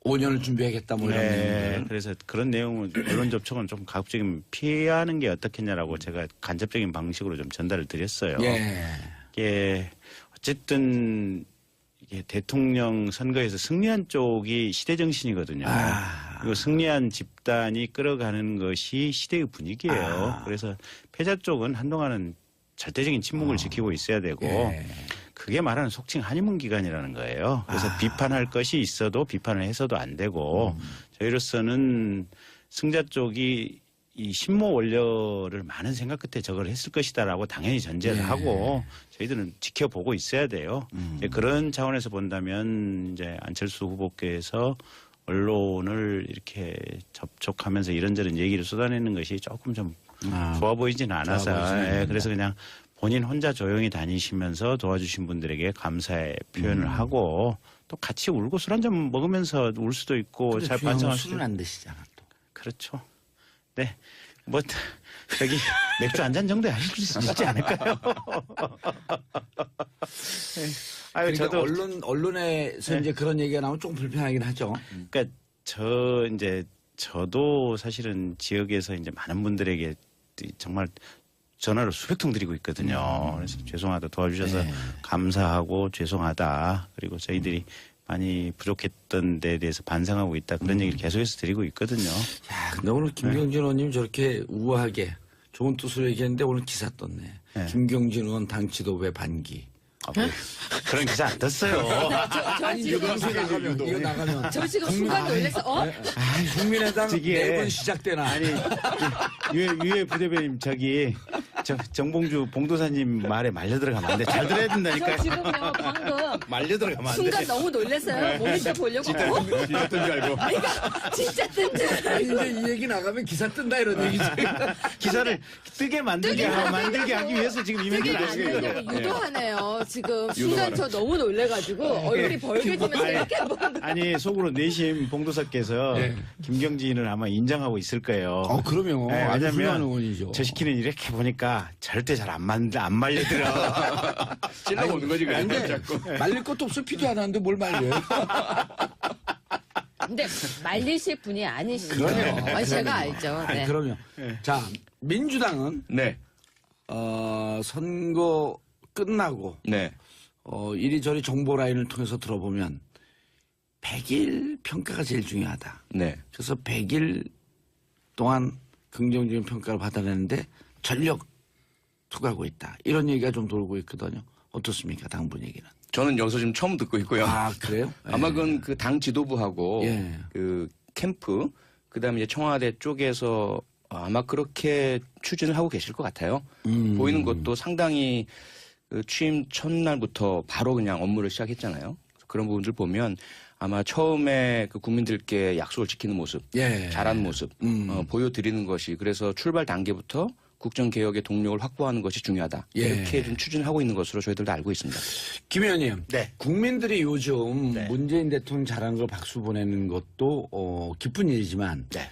Speaker 1: 5년을 준비하겠다 뭐 이런
Speaker 2: 네,
Speaker 1: 내용들.
Speaker 2: 그래서 그런 내용은 언론 접촉은 좀 가급적이면 피하는 게 어떻겠냐라고 제가 간접적인 방식으로 좀 전달을 드렸어요.
Speaker 1: 예.
Speaker 2: 이게 어쨌든 이게 대통령 선거에서 승리한 쪽이 시대 정신이거든요.
Speaker 1: 아.
Speaker 2: 그리고 승리한 집단이 끌어가는 것이 시대의 분위기예요.
Speaker 1: 아.
Speaker 2: 그래서 패자 쪽은 한동안은 절대적인 침묵을 지키고 있어야 되고
Speaker 1: 예.
Speaker 2: 그게 말하는 속칭 하니문 기간이라는 거예요. 그래서 비판할 것이 있어도 비판을 해서도 안 되고 저희로서는 승자 쪽이 이 신모 원료를 많은 생각 끝에 저걸 했을 것이다라고 당연히 전제를
Speaker 1: 예.
Speaker 2: 하고 저희들은 지켜보고 있어야 돼요. 이제 그런 차원에서 본다면 이제 안철수 후보께서 언론을 이렇게 접촉하면서 이런저런 얘기를 쏟아내는 것이 조금 좀 좋아 보이지는 않아서
Speaker 1: 좋아 보이지는
Speaker 2: 예,
Speaker 1: 않는다.
Speaker 2: 그래서 그냥 본인 혼자 조용히 다니시면서 도와주신 분들에게 감사의 표현을 하고 또 같이 울고 술 한잔 먹으면서 울 수도 있고 잘 반성할 수도
Speaker 1: 술은
Speaker 2: 있고
Speaker 1: 안 드시잖아 또.
Speaker 2: 그렇죠. 네. 뭐 저기 맥주 한 잔 정도 하실 수 있지 않을까요? 네. 아유
Speaker 1: 그러니까
Speaker 2: 저도
Speaker 1: 언론에서 이제 그런 얘기가 나오면 조금 불편하긴 하죠.
Speaker 2: 그러니까 저도 사실은 지역에서 이제 많은 분들에게 정말 전화를 수백 통 드리고 있거든요. 그래서 죄송하다 도와주셔서
Speaker 1: 네.
Speaker 2: 감사하고 죄송하다. 그리고 저희들이 많이 부족했던 데에 대해서 반성하고 있다. 그런 얘기를 계속해서 드리고 있거든요.
Speaker 1: 야, 근데 오늘 김경진 의원님 저렇게 우아하게 좋은 뜻으로 얘기했는데 오늘 기사 떴네.
Speaker 2: 네.
Speaker 1: 김경진 의원 당 지도부의 반기.
Speaker 2: 그런 기사 안 떴어요.
Speaker 1: 아니 이거 방송 나가면 이거 나가면
Speaker 3: 저 지금 순간 놀라서
Speaker 1: 국민의당
Speaker 2: 저기
Speaker 1: 내분 시작되나.
Speaker 2: 아니 유해 부대변인 저기 정봉주 봉도사님 말에 말려 들어가면 안 돼. 잘 들어야
Speaker 3: 저
Speaker 2: 된다니까.
Speaker 3: 지금요 방금
Speaker 2: 말려 들어가면 안 돼.
Speaker 3: 순간 너무 놀랐어요. 모니터 보려고
Speaker 2: 진짜 뜬 줄 알고.
Speaker 3: 진짜 뜬
Speaker 1: 아니, 이제 이 얘기 나가면 기사 뜬다 이런 얘기지.
Speaker 2: 기사를 뜨게 만들게 하기 위해서 지금 이 멘트를 하신 거예요.
Speaker 3: 뜨게 유도하네요. 지금 순간 저 너무 놀래가지고 얼굴이 벌개지면서 이렇게 한번
Speaker 2: 아니 속으로 내심 봉도사께서 김경진을 아마 인정하고 있을 거예요.
Speaker 1: 그러면
Speaker 2: 네,
Speaker 1: 아주 훌륭한
Speaker 2: 왜냐면
Speaker 1: 의원이죠.
Speaker 2: 저 시키는 이렇게 보니까 절대 잘 안 말려들어.
Speaker 4: 찔러보는 거지 그냥
Speaker 1: 근데
Speaker 4: 자꾸.
Speaker 1: 말릴 것도 없어 피도 안 하는데 뭘 말려요?
Speaker 3: 근데 말리실 분이 아니시죠.
Speaker 1: 그럼요.
Speaker 3: 아니, 제가 알죠.
Speaker 1: 아니,
Speaker 3: 네.
Speaker 1: 그럼요. 자 민주당은
Speaker 4: 네.
Speaker 1: 선거 끝나고
Speaker 4: 네.
Speaker 1: 이리저리 정보 라인을 통해서 들어보면 100일 평가가 제일 중요하다.
Speaker 4: 네.
Speaker 1: 그래서 100일 동안 긍정적인 평가를 받아내는데 전력 투구하고 있다. 이런 얘기가 좀 돌고 있거든요. 어떻습니까? 당분 얘기는.
Speaker 4: 저는 여기서 지금 처음 듣고 있고요.
Speaker 1: 아 그래요?
Speaker 4: 아마 그건 그 당 지도부하고
Speaker 1: 예.
Speaker 4: 그 캠프, 그다음에 이제 청와대 쪽에서 아마 그렇게 추진을 하고 계실 것 같아요. 보이는 것도 상당히 그 취임 첫날부터 바로 그냥 업무를 시작했잖아요. 그런 부분들 보면 아마 처음에 그 국민들께 약속을 지키는 모습,
Speaker 1: 예.
Speaker 4: 잘하는 모습 보여드리는 것이 그래서 출발 단계부터 국정개혁의 동력을 확보하는 것이 중요하다.
Speaker 1: 예.
Speaker 4: 이렇게 좀 추진을 하고 있는 것으로 저희들도 알고 있습니다.
Speaker 1: 김 의원님,
Speaker 2: 네.
Speaker 1: 국민들이 요즘
Speaker 2: 네.
Speaker 1: 문재인 대통령 잘하는 걸 박수 보내는 것도 기쁜 일이지만
Speaker 2: 네.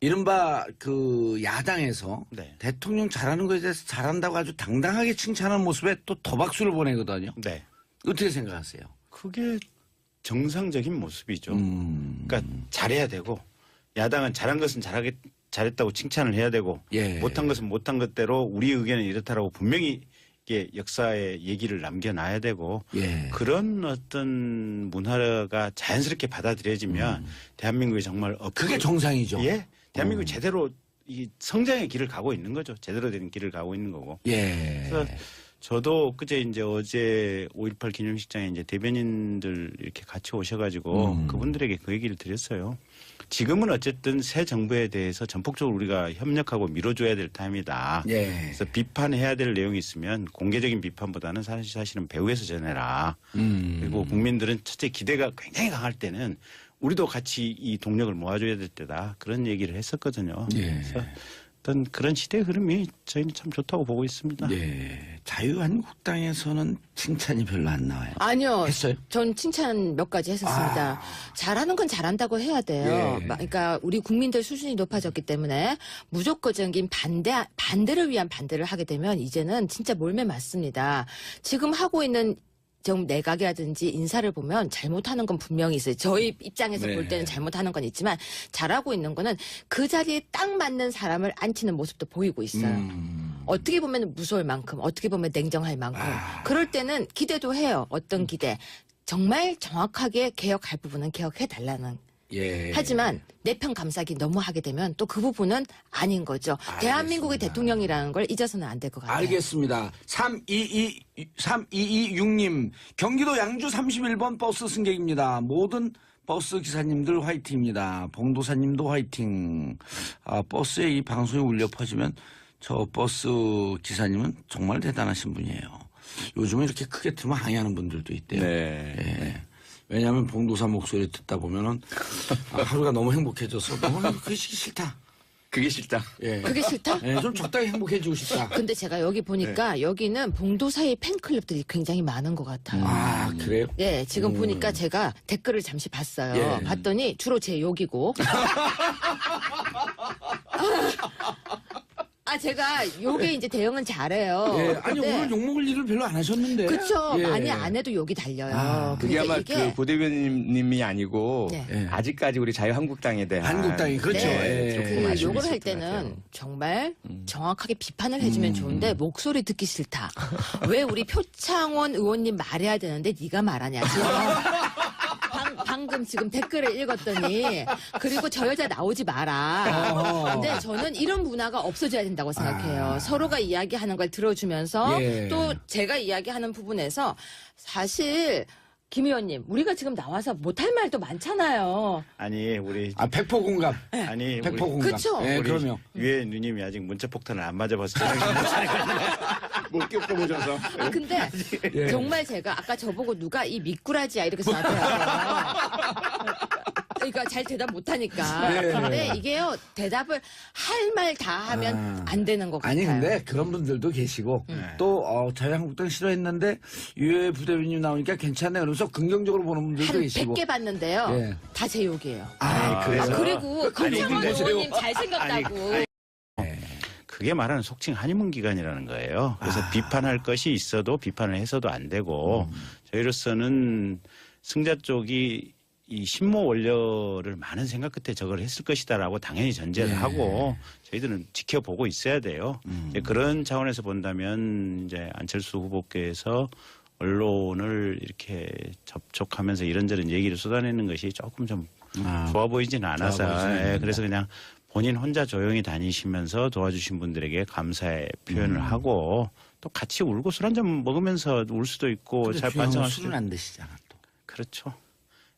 Speaker 1: 이른바 그 야당에서
Speaker 2: 네.
Speaker 1: 대통령 잘하는 것에 대해서 잘한다고 아주 당당하게 칭찬하는 모습에 또 더 박수를 보내거든요.
Speaker 2: 네.
Speaker 1: 어떻게 생각하세요?
Speaker 2: 그게 정상적인 모습이죠.
Speaker 1: 음.
Speaker 2: 그러니까 잘해야 되고 야당은 잘한 것은 잘했다고 칭찬을 해야 되고
Speaker 1: 예.
Speaker 2: 못한 것은 못한 것대로 우리 의견은 이렇다라고 분명히 이게 역사에 얘기를 남겨놔야 되고
Speaker 1: 예.
Speaker 2: 그런 어떤 문화가 자연스럽게 받아들여지면 대한민국이 정말
Speaker 1: 그게 정상이죠.
Speaker 2: 예, 대한민국이 제대로 이 성장의 길을 가고 있는 거죠. 제대로 된 길을 가고 있는 거고.
Speaker 1: 예.
Speaker 2: 그래서 저도 그제 이제 어제 5.18 기념식장에 이제 대변인들 이렇게 같이 오셔가지고 그분들에게 그 얘기를 드렸어요. 지금은 어쨌든 새 정부에 대해서 전폭적으로 우리가 협력하고 밀어줘야 될 타임이다.
Speaker 1: 예.
Speaker 2: 그래서 비판해야 될 내용이 있으면 공개적인 비판보다는 사실은 배후에서 전해라. 그리고 국민들은 첫째 기대가 굉장히 강할 때는 우리도 같이 이 동력을 모아줘야 될 때다. 그런 얘기를 했었거든요.
Speaker 1: 예.
Speaker 2: 그래서 어떤 그런 시대의 흐름이 저희는 참 좋다고 보고 있습니다.
Speaker 1: 예. 자유한국당에서는 칭찬이 별로 안 나와요.
Speaker 3: 아니요.
Speaker 1: 했어요?
Speaker 3: 전 칭찬 몇 가지 했었습니다. 잘하는 건 잘한다고 해야 돼요.
Speaker 1: 예.
Speaker 3: 그러니까 우리 국민들 수준이 높아졌기 때문에 무조건적인 반대를 위한 반대를 하게 되면 이제는 진짜 몰매 맞습니다. 지금 하고 있는 좀 내각이라든지 인사를 보면 잘못하는 건 분명히 있어요. 저희 입장에서
Speaker 1: 네.
Speaker 3: 볼 때는 잘못하는 건 있지만 잘하고 있는 거는 그 자리에 딱 맞는 사람을 앉히는 모습도 보이고 있어요. 어떻게 보면 무서울 만큼, 어떻게 보면 냉정할 만큼. 그럴 때는 기대도 해요. 어떤 기대. 정말 정확하게 개혁할 부분은 개혁해달라는.
Speaker 1: 예.
Speaker 3: 하지만 내 편 감싸기 너무 하게 되면 또 그 부분은 아닌 거죠. 대한민국의 대통령이라는 걸 잊어서는 안 될 것 같아요.
Speaker 1: 알겠습니다. 3226님, 경기도 양주 31번 버스 승객입니다. 모든 버스 기사님들 화이팅입니다. 봉도사님도 화이팅. 버스에 이 방송이 울려 퍼지면 저 버스 기사님은 정말 대단하신 분이에요. 요즘은 이렇게 크게 틀면 항의하는 분들도 있대요.
Speaker 4: 네.
Speaker 1: 예. 왜냐하면 봉도사 목소리 듣다 보면은 하루가 너무 행복해져서 그게 싫다.
Speaker 4: 그게 싫다.
Speaker 1: 예.
Speaker 3: 그게 싫다?
Speaker 1: 예, 좀 적당히 행복해지고 싶다.
Speaker 3: 근데 제가 여기 보니까 여기는 봉도사의 팬클럽들이 굉장히 많은 것 같아요.
Speaker 1: 아, 그래요?
Speaker 3: 예, 지금 보니까 제가 댓글을 잠시 봤어요.
Speaker 1: 예.
Speaker 3: 봤더니 주로 제 욕이고. 제가 욕에 이제 대응은 잘해요.
Speaker 1: 예, 아니
Speaker 3: 근데
Speaker 1: 오늘 욕먹을 일을 별로 안 하셨는데.
Speaker 3: 그쵸.
Speaker 1: 예.
Speaker 3: 많이 안 해도 욕이 달려요.
Speaker 4: 그게
Speaker 3: 근데
Speaker 4: 아마
Speaker 3: 이게
Speaker 4: 그 고대변님이 아니고
Speaker 3: 네.
Speaker 1: 예.
Speaker 4: 아직까지 우리 자유한국당에 대한
Speaker 1: 한국당이 그렇죠.
Speaker 3: 네.
Speaker 1: 예.
Speaker 4: 조금
Speaker 3: 그
Speaker 4: 아쉬움이
Speaker 3: 욕을 할
Speaker 4: 있을 것
Speaker 3: 때는
Speaker 4: 같아요.
Speaker 3: 정말 정확하게 비판을 해주면 좋은데 목소리 듣기 싫다. 왜 우리 표창원 의원님 말해야 되는데 네가 말하냐. 지금 방금 지금 댓글을 읽었더니 그리고 저 여자 나오지 마라. 근데 저는 이런 문화가 없어져야 된다고 생각해요. 서로가 이야기하는 걸 들어주면서
Speaker 1: 예.
Speaker 3: 또 제가 이야기하는 부분에서 사실 김 의원님 우리가 지금 나와서 못할 말도 많잖아요.
Speaker 2: 아니 우리
Speaker 1: 100% 공감.
Speaker 2: 아니
Speaker 1: 100%
Speaker 2: 우리
Speaker 1: 공감.
Speaker 3: 그쵸?
Speaker 1: 예,
Speaker 2: 우리
Speaker 1: 그러면.
Speaker 2: 유해 누님이 아직 문자 폭탄을 안 맞아봐서 정신 못 차리거든요.
Speaker 4: 못 겪어보셔서.
Speaker 3: 근데
Speaker 1: 예.
Speaker 3: 정말 제가 아까 저보고 누가 이 미꾸라지야 이렇게 저한테 하세요. 그러니까 잘 대답 못하니까.
Speaker 1: 네.
Speaker 3: 근데 이게요 대답을 할 말 다 하면 안 되는 것
Speaker 1: 아니
Speaker 3: 같아요.
Speaker 1: 근데 그런 분들도 계시고 또 자유한국당 싫어했는데 유해 부대변인 나오니까 괜찮네 그러면서 긍정적으로 보는 분들도
Speaker 3: 한
Speaker 1: 계시고.
Speaker 3: 100개 봤는데요.
Speaker 1: 예.
Speaker 3: 다 제 욕이에요.
Speaker 1: 그래서
Speaker 3: 그리고 표창원
Speaker 1: 그러세요.
Speaker 3: 의원님 잘생겼다고.
Speaker 2: 그게 말하는 속칭 한의문 기간이라는 거예요. 그래서 비판할 것이 있어도 비판을 해서도 안 되고 저희로서는 승자 쪽이 이 신모 원료를 많은 생각 끝에 저걸 했을 것이다라고 당연히 전제를 하고 저희들은 지켜보고 있어야 돼요. 이제 그런 차원에서 본다면 이제 안철수 후보께서 언론을 이렇게 접촉하면서 이런저런 얘기를 쏟아내는 것이 조금 좀 좋아 보이지는 않아서
Speaker 1: 좋아 보이지는 않는다.
Speaker 2: 그래서 그냥 본인 혼자 조용히 다니시면서 도와주신 분들에게 감사의 표현을 하고 또 같이 울고 술 한잔 먹으면서 울 수도 있고 잘 반성할 수도
Speaker 1: 술은 안 드시잖아 또.
Speaker 2: 그렇죠.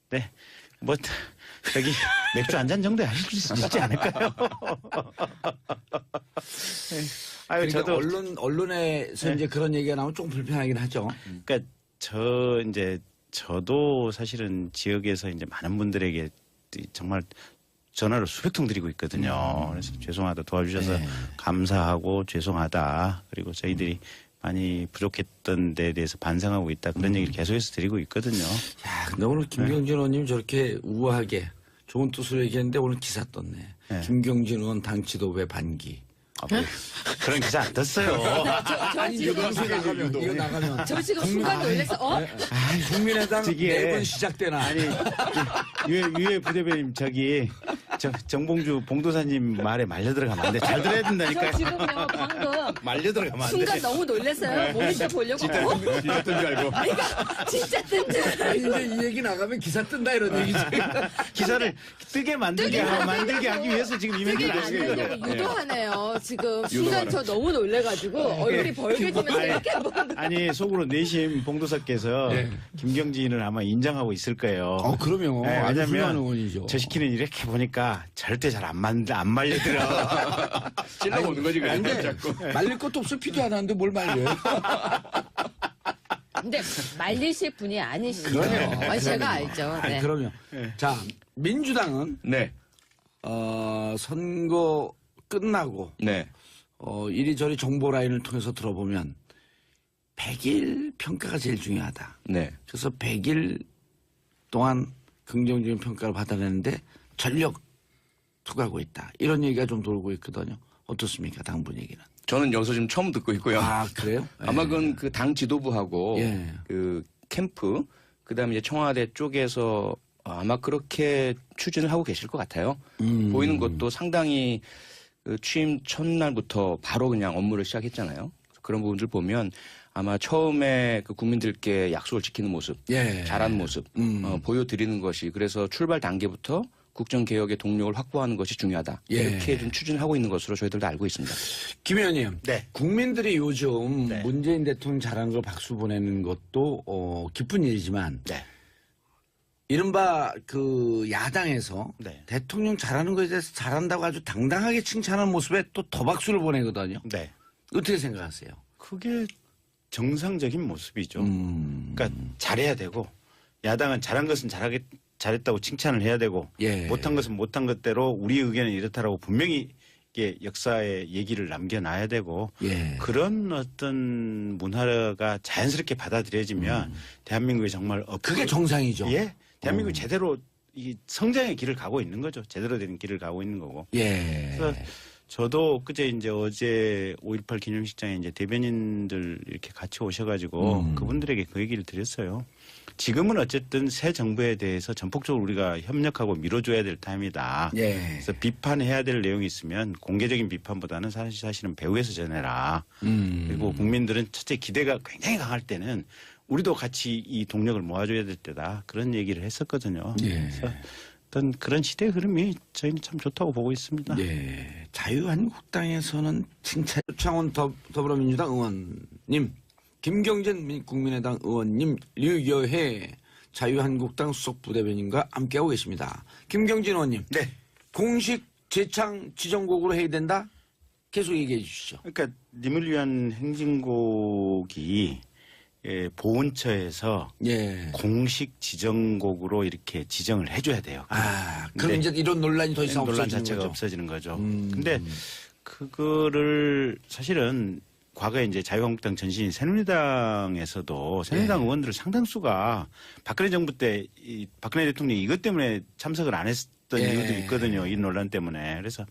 Speaker 2: 네. 뭐 저기 맥주 한 잔 정도 하실 수 있지 않을까요? 아유
Speaker 1: 그러니까
Speaker 2: 저도
Speaker 1: 언론에서 이제 그런 얘기가 나오면 조금 불편하긴 하죠.
Speaker 2: 그러니까 저도 사실은 지역에서 이제 많은 분들에게 정말 전화를 수백 통 드리고 있거든요. 그래서 죄송하다 도와주셔서 감사하고 죄송하다. 그리고 저희들이 많이 부족했던 데에 대해서 반성하고 있다. 그런 얘기를 계속해서 드리고 있거든요.
Speaker 1: 야, 근데 오늘 김경진 의원님 저렇게 우아하게 좋은 뜻으로 얘기했는데 오늘 기사 떴네. 김경진 의원 당 지도부의 반기.
Speaker 2: 뭐 그런 기사 안 떴어요.
Speaker 3: 저 지금
Speaker 1: 이거 나가면
Speaker 3: 저 지금 순간 놀라서
Speaker 1: 국민의당
Speaker 2: 저기에-
Speaker 1: 매번 시작되나.
Speaker 2: 아니 유해 부대변인 저기 정봉주 봉도사님 말에 말려 들어가면 안 돼. 잘 들어야 된다니까요.
Speaker 3: 저 지금요 방금
Speaker 2: 말려 들어가면 안 돼.
Speaker 3: 순간 너무 놀랐어요. 모니터 보려고.
Speaker 4: 진짜 뜬줄 알고.
Speaker 3: 진짜 뜬 줄.
Speaker 1: 이제 이 얘기 나가면 기사 뜬다 이런 얘기지.
Speaker 2: 기사를 뜨게 만들게 하기 위해서 지금 이
Speaker 3: 되게
Speaker 2: 멘트를 하시는 거죠.
Speaker 3: 만들려고 유도하네요. 지금 순간 저 너무 놀래가지고 얼굴이 벌개지면서 이렇게 보는데.
Speaker 2: 아니 속으로 내심 봉도사께서 김경진을 아마 인정하고 있을 거예요.
Speaker 1: 그럼요.
Speaker 2: 네,
Speaker 1: 아주 훌륭한
Speaker 2: 왜냐면
Speaker 1: 의원이죠.
Speaker 2: 저 시키는 이렇게 보니까 절대 잘 안 말려들어.
Speaker 4: 찔러보는 거지 그냥
Speaker 1: 근데
Speaker 4: 자꾸.
Speaker 1: 말릴 것도 없어 피도 안 하는데 뭘 말려요?
Speaker 3: 근데 말리실 분이 아니시죠.
Speaker 1: 그럼요.
Speaker 3: 제가 알죠.
Speaker 1: 아니,
Speaker 3: 네.
Speaker 1: 그럼요. 자, 민주당은
Speaker 4: 네.
Speaker 1: 선거 끝나고
Speaker 4: 네.
Speaker 1: 이리저리 정보 라인을 통해서 들어보면 100일 평가가 제일 중요하다.
Speaker 4: 네.
Speaker 1: 그래서 100일 동안 긍정적인 평가를 받아내는데 전력 투구하고 있다. 이런 얘기가 좀 돌고 있거든요. 어떻습니까? 당 분위기는.
Speaker 4: 저는 여기서 지금 처음 듣고 있고요.
Speaker 1: 아, 그래요?
Speaker 4: 아마 그건 그 당 지도부하고
Speaker 1: 예.
Speaker 4: 그 캠프 그다음에 이제 청와대 쪽에서 아마 그렇게 추진을 하고 계실 것 같아요. 보이는 것도 상당히 그 취임 첫날부터 바로 그냥 업무를 시작했잖아요. 그런 부분들 보면 아마 처음에 그 국민들께 약속을 지키는 모습,
Speaker 1: 예.
Speaker 4: 잘하는 모습 보여드리는 것이 그래서 출발 단계부터 국정개혁의 동력을 확보하는 것이 중요하다.
Speaker 1: 예.
Speaker 4: 이렇게 좀 추진하고 있는 것으로 저희들도 알고 있습니다.
Speaker 1: 김 의원님.
Speaker 2: 네.
Speaker 1: 국민들이 요즘
Speaker 2: 네.
Speaker 1: 문재인 대통령 잘하는 걸 박수 보내는 것도 기쁜 일이지만
Speaker 2: 네.
Speaker 1: 이른바 그 야당에서
Speaker 2: 네.
Speaker 1: 대통령 잘하는 것에 대해서 잘한다고 아주 당당하게 칭찬하는 모습에 또 더 박수를 보내거든요.
Speaker 2: 네.
Speaker 1: 어떻게 생각하세요?
Speaker 2: 그게 정상적인 모습이죠.
Speaker 1: 음.
Speaker 2: 그러니까 잘해야 되고 야당은 잘한 것은 잘했다고 칭찬을 해야 되고
Speaker 1: 예.
Speaker 2: 못한 것은 못한 것대로 우리 의견은 이렇다라고 분명히 이게 역사에 얘기를 남겨놔야 되고
Speaker 1: 예.
Speaker 2: 그런 어떤 문화가 자연스럽게 받아들여지면 대한민국이 정말
Speaker 1: 그게 정상이죠.
Speaker 2: 예, 대한민국이 제대로 이 성장의 길을 가고 있는 거죠. 제대로 된 길을 가고 있는 거고.
Speaker 1: 예.
Speaker 2: 그래서 저도 그제 이제 어제 5.18 기념식장에 이제 대변인들 이렇게 같이 오셔가지고 그분들에게 그 얘기를 드렸어요. 지금은 어쨌든 새 정부에 대해서 전폭적으로 우리가 협력하고 밀어줘야 될 타임이다.
Speaker 1: 예.
Speaker 2: 그래서 비판해야 될 내용이 있으면 공개적인 비판보다는 사실은 배후에서 전해라. 그리고 국민들은 첫째 기대가 굉장히 강할 때는 우리도 같이 이 동력을 모아줘야 될 때다. 그런 얘기를 했었거든요.
Speaker 1: 예.
Speaker 2: 그래서 어떤 그런 시대의 흐름이 저희는 참 좋다고 보고 있습니다.
Speaker 1: 예. 자유한국당에서는 칭찬. 창원 더불어민주당 의원님, 김경진 국민의당 의원님, 류여혜 자유한국당 수석 부대변인과 함께하고 계십니다. 김경진 의원님.
Speaker 2: 네.
Speaker 1: 공식 재창 지정곡으로 해야 된다? 계속 얘기해 주시죠.
Speaker 2: 그러니까 님을 위한 행진곡이 보훈처에서
Speaker 1: 예.
Speaker 2: 공식 지정곡으로 이렇게 지정을 해줘야 돼요.
Speaker 1: 그럼 이제 이런 논란이 더 이상
Speaker 2: 논란
Speaker 1: 없어지는
Speaker 2: 자체가
Speaker 1: 거죠.
Speaker 2: 없어지는 거죠. 근데 그거를 사실은 과거에 이제 자유한국당 전신인 새누리당에서도 새누리당 의원들 상당수가 박근혜 정부 때 이 박근혜 대통령이 이것 때문에 참석을 안 했던 이유들이 있거든요. 이 논란 때문에. 그래서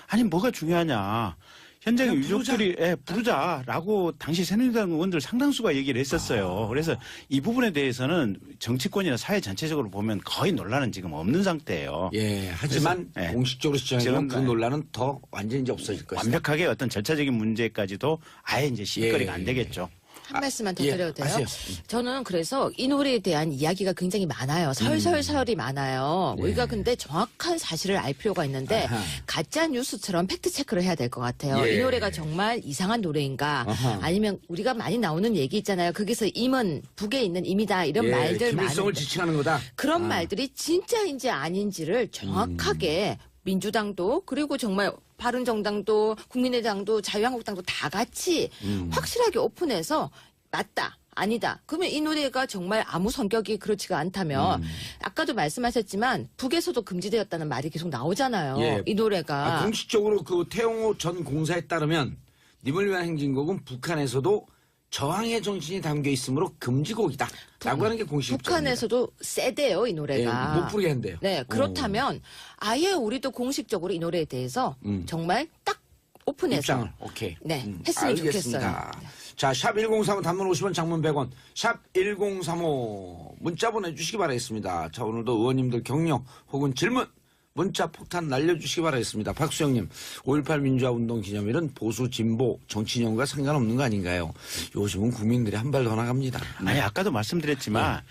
Speaker 2: 아니 뭐가 중요하냐. 현장의 유족들이 부르자라고 당시 새누리당 의원들 상당수가 얘기를 했었어요. 그래서 이 부분에 대해서는 정치권이나 사회 전체적으로 보면 거의 논란은 지금 없는 상태예요.
Speaker 1: 예. 하지만
Speaker 2: 그래서, 예.
Speaker 1: 공식적으로 지정하면 그
Speaker 2: 지금,
Speaker 1: 논란은 더 완전히 이제 없어질 것이다.
Speaker 2: 완벽하게 어떤 절차적인 문제까지도 아예 이제 시비거리가 안 되겠죠.
Speaker 3: 한 말씀만 더
Speaker 1: 예,
Speaker 3: 드려도 돼요?
Speaker 1: 하세요.
Speaker 3: 저는 그래서 이 노래에 대한 이야기가 굉장히 많아요. 설설설이 많아요. 우리가 근데 정확한 사실을 알 필요가 있는데
Speaker 1: 아하.
Speaker 3: 가짜 뉴스처럼 팩트 체크를 해야 될 것 같아요.
Speaker 1: 예.
Speaker 3: 이 노래가 정말 이상한 노래인가?
Speaker 1: 아하.
Speaker 3: 아니면 우리가 많이 나오는 얘기 있잖아요. 거기서 임은 북에 있는 임이다 이런
Speaker 1: 예,
Speaker 3: 말들
Speaker 1: 김일성을
Speaker 3: 많은데
Speaker 1: 지칭하는 거다.
Speaker 3: 그런 말들이 진짜인지 아닌지를 정확하게 민주당도 그리고 정말 바른정당도 국민의당도 자유한국당도 다 같이 확실하게 오픈해서 맞다. 아니다. 그러면 이 노래가 정말 아무 성격이 그렇지가 않다면 아까도 말씀하셨지만 북에서도 금지되었다는 말이 계속 나오잖아요.
Speaker 1: 예.
Speaker 3: 이 노래가.
Speaker 1: 공식적으로 그 태영호 전 공사에 따르면 님을 위한 행진곡은 북한에서도 저항의 정신이 담겨 있으므로 금지곡이다. 라고 하는 게 공식 입장입니다.
Speaker 3: 북한에서도 세대요, 이
Speaker 1: 예,
Speaker 3: 노래가.
Speaker 1: 못 부르게 한대요.
Speaker 3: 네, 그렇다면 아예 우리도 공식적으로 이 노래에 대해서 정말 딱 오픈해서
Speaker 1: 입장을 오케이.
Speaker 3: 네, 했으면
Speaker 1: 알겠습니다.
Speaker 3: 좋겠어요.
Speaker 1: 자, 샵 1035 단문 50원 장문 100원 샵 1035 문자 보내주시기 바라겠습니다. 자, 오늘도 의원님들 격려 혹은 질문 문자 폭탄 날려주시기 바라겠습니다. 박수영님 5.18 민주화 운동 기념일은 보수 진보 정치인과 상관없는 거 아닌가요? 요즘은 국민들이 한 발 더 나갑니다.
Speaker 2: 아니 아까도 말씀드렸지만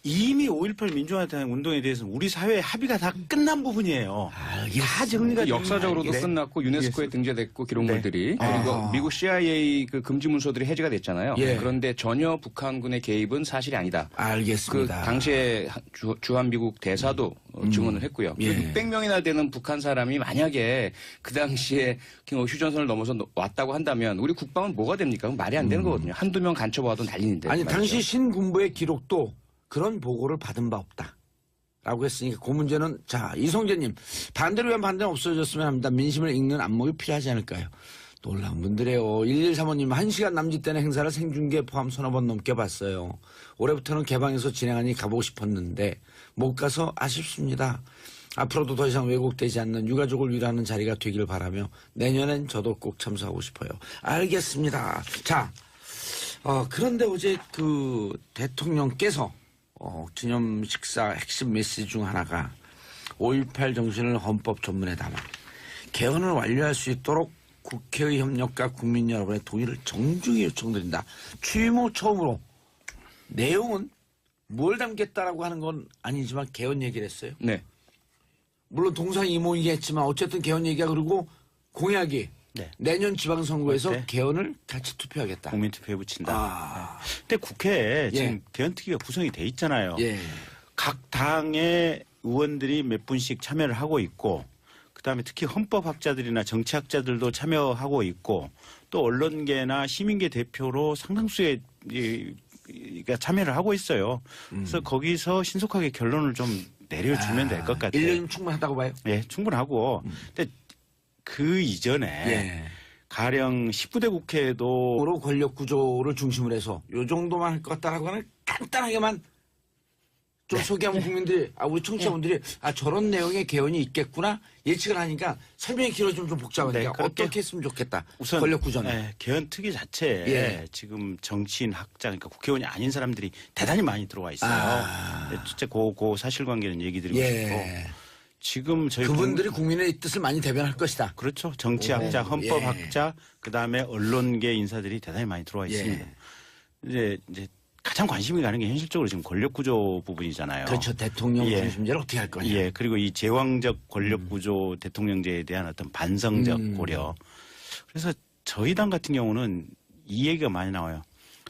Speaker 2: 이미 5.18 민주화 운동에 대해서는 우리 사회의 합의가 다 끝난 부분이에요. 다 정리가 된
Speaker 4: 역사적으로도
Speaker 2: 네.
Speaker 4: 끝났고 유네스코에 등재됐고 기록물들이 그리고
Speaker 1: 아.
Speaker 4: 미국 CIA 그 금지 문서들이 해제가 됐잖아요.
Speaker 1: 예.
Speaker 4: 그런데 전혀 북한군의 개입은 사실이 아니다. 그
Speaker 1: 알겠습니다.
Speaker 4: 당시에 주한미국 대사도 증언을 했고요.
Speaker 1: 예.
Speaker 4: 600명이나 되는 북한 사람이 만약에 그 당시에 휴전선을 넘어서 왔다고 한다면 우리 국방은 뭐가 됩니까? 그건 말이 안 되는 거거든요. 한두 명 간첩와도 난리인데.
Speaker 1: 아니
Speaker 4: 말이죠.
Speaker 1: 당시 신군부의 기록도 그런 보고를 받은 바 없다. 라고 했으니까 그 문제는 자 이성재님 반대로 왜 반대는 없어졌으면 합니다. 민심을 읽는 안목이 필요하지 않을까요? 놀라운 분들이에요. 1135님 1시간 남짓되는 행사를 생중계 포함 서너 번 넘게 봤어요. 올해부터는 개방해서 진행하니 가보고 싶었는데 못 가서 아쉽습니다. 앞으로도 더 이상 왜곡되지 않는 유가족을 위로하는 자리가 되길 바라며 내년엔 저도 꼭 참석하고 싶어요. 알겠습니다. 자, 그런데 어제 그 대통령께서 기념 식사 핵심 메시지 중 하나가 5.18 정신을 헌법 전문에 담아 개헌을 완료할 수 있도록 국회의 협력과 국민 여러분의 동의를 정중히 요청드린다. 취임 후 처음으로 내용은 뭘 담겠다라고 하는 건 아니지만 개헌 얘기를 했어요.
Speaker 4: 네.
Speaker 1: 물론 동상이몽이겠지만 어쨌든 개헌 얘기가 그리고 공약이
Speaker 2: 네.
Speaker 1: 내년 지방선거에서
Speaker 2: 네.
Speaker 1: 개헌을 같이 투표하겠다.
Speaker 2: 국민투표에 붙인다.
Speaker 1: 아.
Speaker 2: 근데 국회에
Speaker 1: 예.
Speaker 2: 지금 개헌특위가 구성이 돼 있잖아요.
Speaker 1: 예.
Speaker 2: 각 당의 의원들이 몇 분씩 참여를 하고 있고 그다음에 특히 헌법학자들이나 정치학자들도 참여하고 있고 또 언론계나 시민계 대표로 상당수의 참여를 하고 있어요. 그래서 거기서 신속하게 결론을 좀 내려주면 될 것 같아요.
Speaker 1: 1년이면 충분하다고 봐요.
Speaker 2: 예, 충분하고. 근데 그 이전에
Speaker 1: 예.
Speaker 2: 가령 19대 국회도
Speaker 1: 으로 권력 구조를 중심으로 해서 요 정도만 할 것 같다라고 하는 간단하게만 좀 소개하면 국민들이 우리 청취자분들이 저런 내용의 개헌이 있겠구나 예측을 하니까 설명이 길어지면 좀 복잡하니까
Speaker 2: 네, 그렇게
Speaker 1: 어떻게 했으면 좋겠다.
Speaker 2: 우선
Speaker 1: 권력 구조는.
Speaker 2: 예, 개헌특위 자체에
Speaker 1: 예.
Speaker 2: 지금 정치인, 학자, 그러니까 국회의원이 아닌 사람들이 대단히 많이 들어와 있어요. 네, 진짜 그 사실관계는 얘기 드리고 싶고
Speaker 1: 예.
Speaker 2: 지금 저희
Speaker 1: 그분들이 국민의 뜻을 많이 대변할 것이다.
Speaker 2: 그렇죠. 정치학자, 헌법학자, 그다음에 언론계 인사들이 대단히 많이 들어와 있습니다. 이제 가장 관심이 가는 게 현실적으로 지금 권력 구조 부분이잖아요.
Speaker 1: 그렇죠. 대통령
Speaker 2: 예.
Speaker 1: 중심제를 어떻게 할 거냐.
Speaker 2: 예, 그리고 이 제왕적 권력 구조 대통령제에 대한 어떤 반성적 고려. 그래서 저희 당 같은 경우는 이 얘기가 많이 나와요.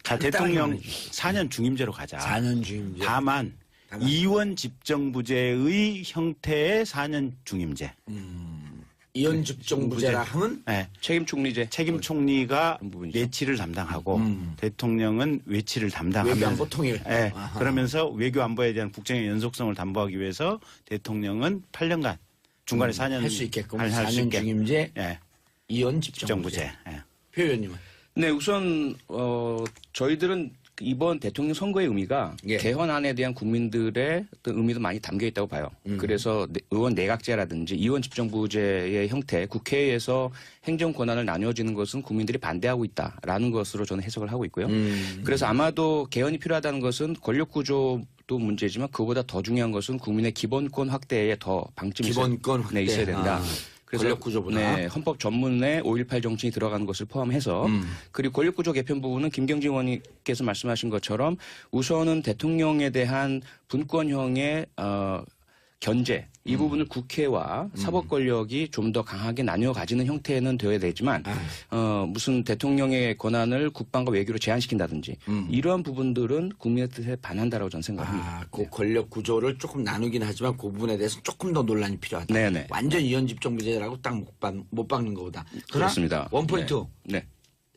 Speaker 2: 대통령 4년 중임제로 가자.
Speaker 1: 4년 중임제.
Speaker 2: 다만 이원 집정부제의 형태의 4년 중임제.
Speaker 1: 이원 집정부제라 하면
Speaker 2: 네.
Speaker 4: 책임 총리제.
Speaker 2: 책임 총리가
Speaker 4: 그런 부분이죠.
Speaker 2: 내치를 담당하고 대통령은 외치를 담당하면서
Speaker 1: 외교안보 통일.
Speaker 2: 네.
Speaker 1: 아하.
Speaker 2: 그러면서 외교 안보에 대한 국정의 연속성을 담보하기 위해서 대통령은 8년간 중간에 4년
Speaker 1: 할 수 있게끔
Speaker 2: 할수
Speaker 1: 4년
Speaker 2: 있게.
Speaker 1: 중임제,
Speaker 2: 예.
Speaker 1: 이원 집정부제.
Speaker 2: 집정부제. 예.
Speaker 1: 표 의원님은.
Speaker 4: 네, 우선 저희들은 이번 대통령 선거의 의미가
Speaker 1: 예.
Speaker 4: 개헌안에 대한 국민들의 어떤 의미도 많이 담겨 있다고 봐요. 그래서 의원 내각제라든지 이원 집정부제의 형태, 국회에서 행정 권한을 나뉘어지는 것은 국민들이 반대하고 있다라는 것으로 저는 해석을 하고 있고요. 그래서 아마도 개헌이 필요하다는 것은 권력 구조도 문제지만 그보다 더 중요한 것은 국민의 기본권 확대에 더 방점이
Speaker 1: 기본권 확대.
Speaker 4: 있어야 된다.
Speaker 1: 권력 구조보다.
Speaker 4: 네, 헌법 전문에 5.18 정치인이 들어가는 것을 포함해서 그리고 권력구조 개편 부분은 김경진 의원님께서 말씀하신 것처럼 우선은 대통령에 대한 분권형의 견제 이 부분을 국회와 사법 권력이 좀 더 강하게 나뉘어 가지는 형태는 되어야 되지만 무슨 대통령의 권한을 국방과 외교로 제한시킨다든지 이러한 부분들은 국민의 뜻에 반한다라고 저는 생각합니다.
Speaker 1: 그 권력 구조를 조금 나누긴 하지만 그 부분에 대해서 조금 더 논란이 필요하다.
Speaker 4: 네네.
Speaker 1: 완전 이원집정부제라고 딱 못 박는 거보다. 그러나
Speaker 4: 그렇습니다.
Speaker 1: 원포인트.
Speaker 4: 네.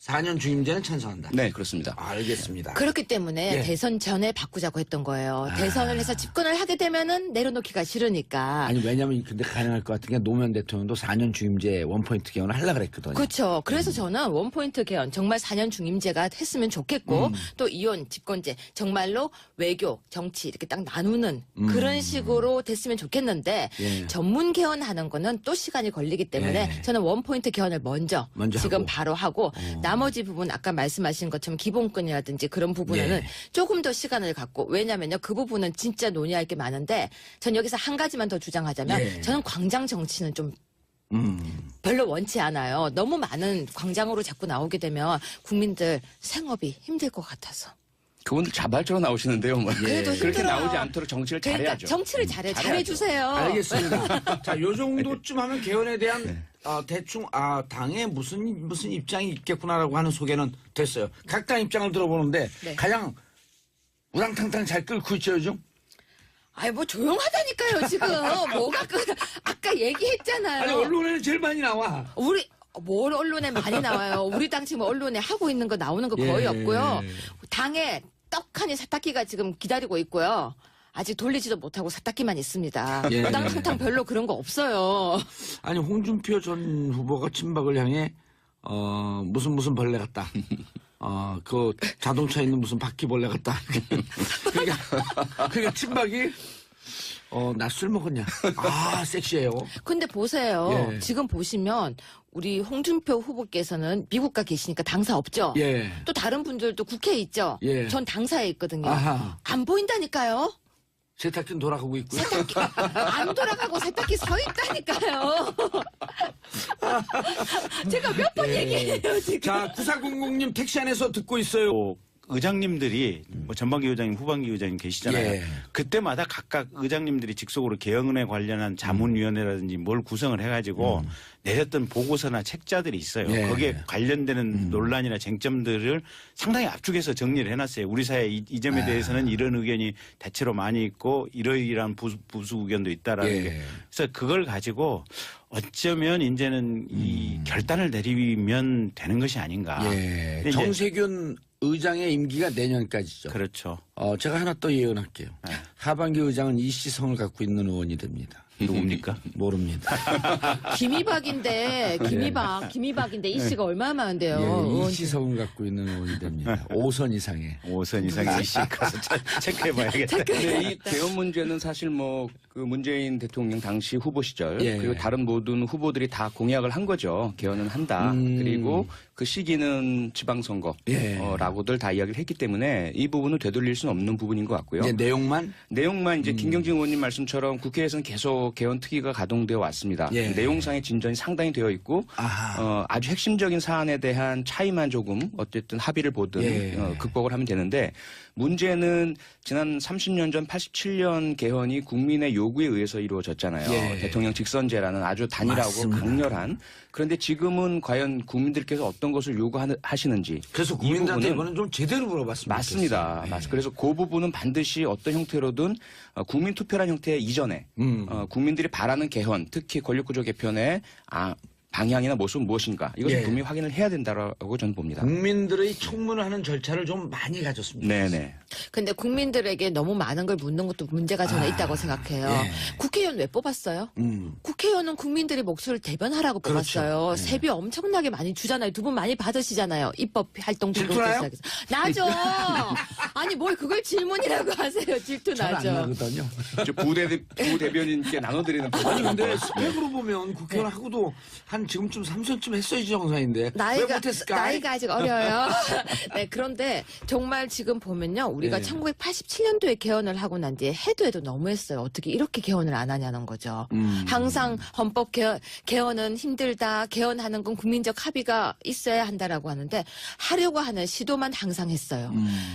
Speaker 1: 4년 중임제는 찬성한다.
Speaker 4: 네, 그렇습니다.
Speaker 1: 알겠습니다.
Speaker 3: 그렇기 때문에
Speaker 1: 예.
Speaker 3: 대선 전에 바꾸자고 했던 거예요. 대선을 해서 집권을 하게 되면은 내려놓기가 싫으니까.
Speaker 1: 아니 왜냐면 근데 가능할 것 같은 게 노무현 대통령도 4년 중임제 원포인트 개헌을 하려고 그랬거든요.
Speaker 3: 그렇죠. 그래서 저는 원포인트 개헌 정말 4년 중임제가 했으면 좋겠고 또 이혼 집권제 정말로 외교 정치 이렇게 딱 나누는 그런 식으로 됐으면 좋겠는데
Speaker 1: 예.
Speaker 3: 전문 개헌하는 거는 또 시간이 걸리기 때문에
Speaker 1: 예.
Speaker 3: 저는 원포인트 개헌을 먼저 지금
Speaker 1: 하고.
Speaker 3: 바로 하고 나머지 부분 아까 말씀하신 것처럼 기본권이라든지 그런 부분에는
Speaker 1: 예.
Speaker 3: 조금 더 시간을 갖고 왜냐면요 그 부분은 진짜 논의할 게 많은데 전 여기서 한 가지만 더 주장하자면
Speaker 1: 예.
Speaker 3: 저는 광장 정치는 좀 별로 원치 않아요. 너무 많은 광장으로 자꾸 나오게 되면 국민들 생업이 힘들 것 같아서.
Speaker 4: 그분들 자발적으로 나오시는데요. 뭐.
Speaker 3: 그래도
Speaker 4: 그렇게
Speaker 3: 힘들어요.
Speaker 4: 나오지 않도록 정치를
Speaker 3: 그러니까
Speaker 4: 잘해야죠.
Speaker 3: 정치를 잘해주세요.
Speaker 1: 알겠습니다. 자, 요 정도쯤 하면 개헌에 대한 대충 당에 무슨 입장이 있겠구나라고 하는 소개는 됐어요. 각 당 입장을 들어보는데
Speaker 3: 네.
Speaker 1: 가장 우당탕탕 잘 끌고 있죠 요즘.
Speaker 3: 아이 뭐 조용하다니까요 지금. 뭐가 아까 얘기했잖아요.
Speaker 1: 아니 언론에는 제일 많이 나와.
Speaker 3: 우리 뭘 언론에 많이 나와요. 우리 당 지금 언론에 하고 있는 거 나오는 거 거의
Speaker 1: 예.
Speaker 3: 없고요. 당에 떡하니 세탁기가 지금 기다리고 있고요. 아직 돌리지도 못하고 세탁기만 있습니다.
Speaker 1: 예.
Speaker 3: 우당탕탕 별로 그런 거 없어요.
Speaker 1: 아니 홍준표 전 후보가 친박을 향해 무슨 벌레 같다. 그 자동차에 있는 무슨 바퀴벌레 같다. 그러니까 친박이 나 술 먹었냐? 섹시해요.
Speaker 3: 근데 보세요.
Speaker 1: 예.
Speaker 3: 지금 보시면 우리 홍준표 후보께서는 미국 가 계시니까 당사 없죠.
Speaker 1: 예.
Speaker 3: 또 다른 분들도 국회에 있죠.
Speaker 1: 예.
Speaker 3: 전 당사에 있거든요.
Speaker 1: 아하.
Speaker 3: 안 보인다니까요.
Speaker 1: 세탁기는 돌아가고 있고요.
Speaker 3: 안 돌아가고 세탁기 서 있다니까요. 제가 몇 번 얘기해요 지금.
Speaker 1: 자, 9400님 택시 안에서 듣고 있어요.
Speaker 2: 의장님들이 뭐 전반기 의장님, 후반기 의장님 계시잖아요.
Speaker 1: 예.
Speaker 2: 그때마다 각각 의장님들이 직속으로 개헌에 관련한 자문위원회라든지 뭘 구성을 해가지고 내렸던 보고서나 책자들이 있어요.
Speaker 1: 예.
Speaker 2: 거기에 관련되는 논란이나 쟁점들을 상당히 압축해서 정리를 해놨어요. 우리 사회 이 점에 대해서는 이런 의견이 대체로 많이 있고 이러이러한 부수 의견도 있다라는
Speaker 1: 예.
Speaker 2: 게. 그래서 그걸 가지고 어쩌면 이제는 이 결단을 내리면 되는 것이 아닌가.
Speaker 1: 예.
Speaker 2: 근데 이제
Speaker 1: 정세균 의장의 임기가 내년까지죠.
Speaker 2: 그렇죠.
Speaker 1: 제가 하나 또 예언할게요. 하반기 의장은 이시성을 갖고 있는 의원이 됩니다.
Speaker 2: 누굽니까?
Speaker 1: 모릅니다.
Speaker 3: 김이박인데 이 씨가 얼마나 많은데요.
Speaker 1: 예,
Speaker 3: 의원들.
Speaker 1: 이시성을 갖고 있는 의원이 됩니다. 5선 이상의.
Speaker 2: 5선 이상의 이씨 가서 체크해봐야겠다.
Speaker 4: 근데 이 개헌 문제는 사실 뭐 그 문재인 대통령 당시 후보 시절
Speaker 1: 예.
Speaker 4: 그리고 다른 모든 후보들이 다 공약을 한 거죠. 개헌은 한다. 그리고 그 시기는 지방선거라고들 다 이야기를 했기 때문에 이 부분을 되돌릴 수는 없는 부분인 것 같고요.
Speaker 1: 이제 내용만
Speaker 4: 내용만 이제 김경진 의원님 말씀처럼 국회에서는 계속 개헌 특위가 가동되어 왔습니다.
Speaker 1: 예.
Speaker 4: 내용상의 진전이 상당히 되어 있고 아주 핵심적인 사안에 대한 차이만 조금 어쨌든 합의를 보든
Speaker 1: 예.
Speaker 4: 극복을 하면 되는데 문제는 지난 30년 전 87년 개헌이 국민의 요구에 의해서 이루어졌잖아요.
Speaker 1: 예.
Speaker 4: 대통령 직선제라는 아주 단일하고
Speaker 1: 맞습니다.
Speaker 4: 강렬한. 그런데 지금은 과연 국민들께서 어떤 것을 요구하시는지.
Speaker 1: 그래서
Speaker 4: 이
Speaker 1: 국민들한테
Speaker 4: 부분은
Speaker 1: 이번엔 좀 제대로 물어봤습니다.
Speaker 4: 맞습니다. 그래서 그 부분은 반드시 어떤 형태로든 국민 투표란 형태 이전에 국민들이 바라는 개헌, 특히 권력구조 개편의 방향이나 모습은 무엇인가 이것을
Speaker 1: 예.
Speaker 4: 분명히 확인을 해야 된다고 저는 봅니다.
Speaker 1: 국민들의 청문을 하는 절차를 좀 많이 가졌습니다.
Speaker 4: 네네.
Speaker 3: 근데 국민들에게 너무 많은 걸 묻는 것도 문제가 저는 있다고 생각해요.
Speaker 1: 예.
Speaker 3: 국회의원 왜 뽑았어요? 국회의원은 국민들의 목소리를 대변하라고
Speaker 1: 그렇죠.
Speaker 3: 뽑았어요. 세비 엄청나게 많이 주잖아요. 두 분 많이 받으시잖아요. 입법 활동
Speaker 1: 질투나요?
Speaker 3: 나죠. 아니 뭘 그걸 질문이라고 하세요. 질투
Speaker 1: 잘 안
Speaker 3: 나죠.
Speaker 1: 나거든요.
Speaker 4: 부대변인께 나눠드리는
Speaker 1: 아니 근데 스펙으로 보면 국회의원 하고도 한 한 지금쯤 3선쯤 했어야지 정상인데. 왜 못했을까?
Speaker 3: 나이가 아직 어려요. 네, 그런데 정말 지금 보면요. 우리가
Speaker 1: 네.
Speaker 3: 1987년도에 개헌을 하고 난 뒤에 해도 너무했어요. 어떻게 이렇게 개헌을 안 하냐는 거죠. 항상 헌법 개헌은 힘들다. 개헌하는 건 국민적 합의가 있어야 한다라고 하는데 하려고 하는 시도만 항상 했어요.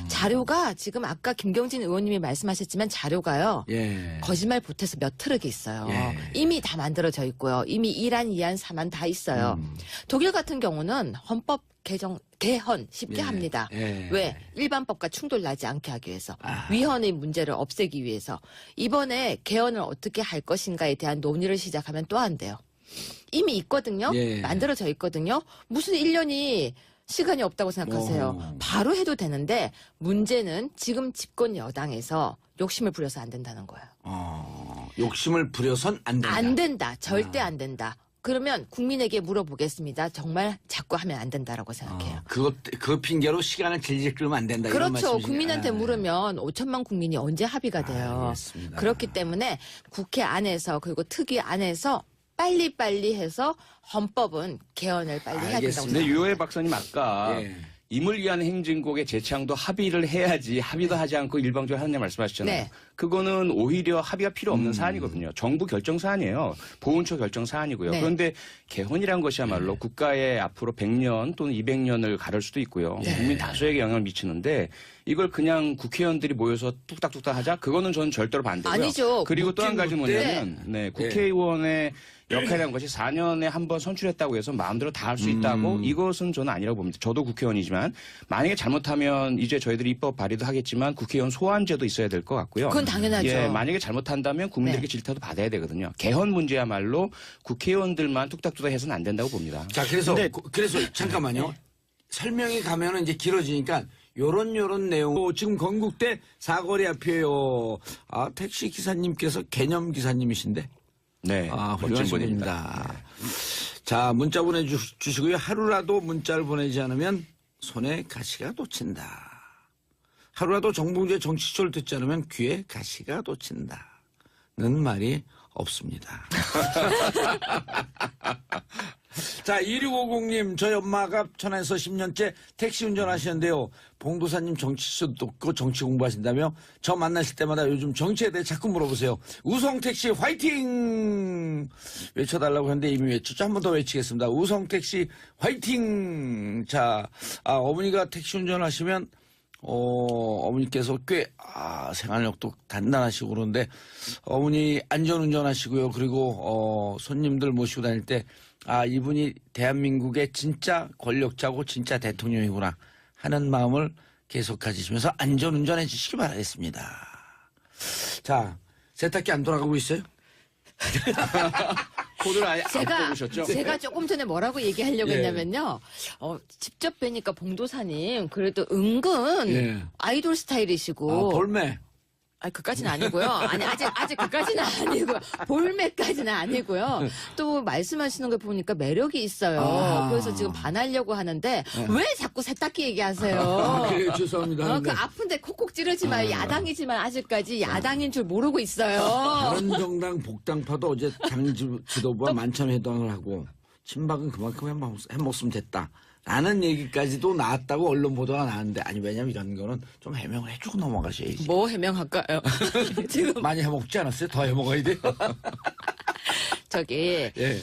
Speaker 3: 자료가 지금 아까 김경진 의원님이 말씀하셨지만 자료가요.
Speaker 1: 예.
Speaker 3: 거짓말 보태서 몇 트럭이 있어요.
Speaker 1: 예.
Speaker 3: 이미 다 만들어져 있고요. 이미 1안, 2안, 3안 다 있어요. 독일 같은 경우는 헌법 개헌 쉽게
Speaker 1: 예.
Speaker 3: 합니다.
Speaker 1: 예.
Speaker 3: 왜? 일반법과 충돌 나지 않게 하기 위해서.
Speaker 1: 아.
Speaker 3: 위헌의 문제를 없애기 위해서. 이번에 개헌을 어떻게 할 것인가에 대한 논의를 시작하면 또 안 돼요. 이미 있거든요.
Speaker 1: 예.
Speaker 3: 만들어져 있거든요. 무슨 1년이 시간이 없다고 생각하세요. 바로 해도 되는데 문제는 지금 집권 여당에서 욕심을 부려서 안 된다는 거예요.
Speaker 1: 욕심을 부려선 안 된다.
Speaker 3: 안 된다. 절대 안 된다. 그러면 국민에게 물어보겠습니다. 정말 자꾸 하면 안 된다라고 생각해요.
Speaker 1: 그 핑계로 시간을 질질 끌면 안 된다. 이런
Speaker 3: 그렇죠.
Speaker 1: 말씀이시네요.
Speaker 3: 국민한테 물으면 5천만 국민이 언제 합의가 돼요.
Speaker 1: 알겠습니다.
Speaker 3: 그렇기 때문에 국회 안에서 그리고 특위 안에서 빨리빨리 해서 헌법은 개헌을 빨리 해야 된다고
Speaker 1: 알겠습니다.
Speaker 4: 근데
Speaker 3: 생각해요.
Speaker 4: 유해 박사님 아까
Speaker 1: 예.
Speaker 4: 임을 위한 행진곡의 재창도 합의를 해야지 합의도 하지 않고 일방적으로 하느냐 말씀하셨잖아요.
Speaker 3: 네.
Speaker 4: 그거는 오히려 합의가 필요 없는 사안이거든요. 정부 결정 사안이에요. 보훈처 결정 사안이고요.
Speaker 3: 네.
Speaker 4: 그런데 개헌이란 것이야말로 국가의 앞으로 100년 또는 200년을 가를 수도 있고요.
Speaker 3: 네.
Speaker 4: 국민 다수에게 영향을 미치는데 이걸 그냥 국회의원들이 모여서 뚝딱뚝딱 하자? 그거는 저는 절대로 반대고요.
Speaker 3: 아니죠.
Speaker 4: 그리고 또 한 가지
Speaker 1: 묻긴
Speaker 4: 뭐냐면 네, 국회의원의 역할이라는 것이 4년에 한 번 선출했다고 해서 마음대로 다 할 수 있다고 이것은 저는 아니라고 봅니다. 저도 국회의원이지만 만약에 잘못하면 이제 저희들이 입법 발의도 하겠지만 국회의원 소환제도 있어야 될 것 같고요.
Speaker 3: 그건 당연하죠.
Speaker 4: 예, 만약에 잘못한다면 국민들에게
Speaker 3: 네.
Speaker 4: 질타도 받아야 되거든요. 개헌 문제야말로 국회의원들만 뚝딱뚝딱 해서는 안 된다고 봅니다.
Speaker 1: 자, 그래서
Speaker 2: 근데-
Speaker 1: 그래서 잠깐만요. 설명이 가면은 이제 길어지니까 요런 내용. 지금 건국대 사거리 앞이에요. 아, 택시 기사님께서 개념 기사님이신데.
Speaker 4: 네,
Speaker 1: 훌륭하신
Speaker 4: 멋진
Speaker 1: 분입니다. 자, 문자 보내주시고요. 하루라도 문자를 보내지 않으면 손에 가시가 돋친다. 하루라도 정봉주의 정치쇼를 듣지 않으면 귀에 가시가 돋친다는 말이 없습니다. 자, 2650님, 저희 엄마가 천안에서 10년째 택시 운전하시는데요. 봉도사님 정치쇼 듣고 정치 공부하신다며 저 만나실 때마다 요즘 정치에 대해 자꾸 물어보세요. 우성택시 화이팅! 외쳐달라고 하는데 이미 외쳤죠. 한 번 더 외치겠습니다. 우성택시 화이팅! 자, 어머니가 택시 운전하시면 어머니께서 꽤 생활력도 단단하시고 그런데 어머니 안전운전하시고요. 그리고 손님들 모시고 다닐 때 이분이 대한민국의 진짜 권력자고 진짜 대통령이구나 하는 마음을 계속 가지시면서 안전운전해 주시기 바라겠습니다. 자, 세탁기 안 돌아가고 있어요?
Speaker 4: 코드를 아예 안 뽑으셨죠?
Speaker 3: 제가 조금 전에 뭐라고 얘기하려고
Speaker 1: 예.
Speaker 3: 했냐면요. 직접 뵈니까 봉도사님 그래도 은근
Speaker 1: 예.
Speaker 3: 아이돌 스타일이시고.
Speaker 1: 볼매.
Speaker 3: 그까지는 아니고요. 아니, 아직 그까지는 아니고요. 볼매까지는 아니고요. 또 말씀하시는 걸 보니까 매력이 있어요. 그래서 지금 반하려고 하는데 왜 자꾸 세탁기 얘기하세요?
Speaker 1: 그래요, 죄송합니다.
Speaker 3: 그 아픈데 콕콕 찌르지 마요. 야당이지만 아직까지 야당인 줄 모르고 있어요.
Speaker 1: 바른정당 복당파도 어제 당 지도부와 만찬회담을 하고 친박은 그만큼 해먹으면 됐다. 라는 얘기까지도 나왔다고 언론 보도가 나왔는데 아니 왜냐면 이런 거는 좀 해명을 해주고 넘어가셔야지.
Speaker 3: 뭐 해명할까요? 지금
Speaker 1: 많이 해먹지 않았어요? 더 해먹어야 돼요.
Speaker 3: 저기
Speaker 1: 예.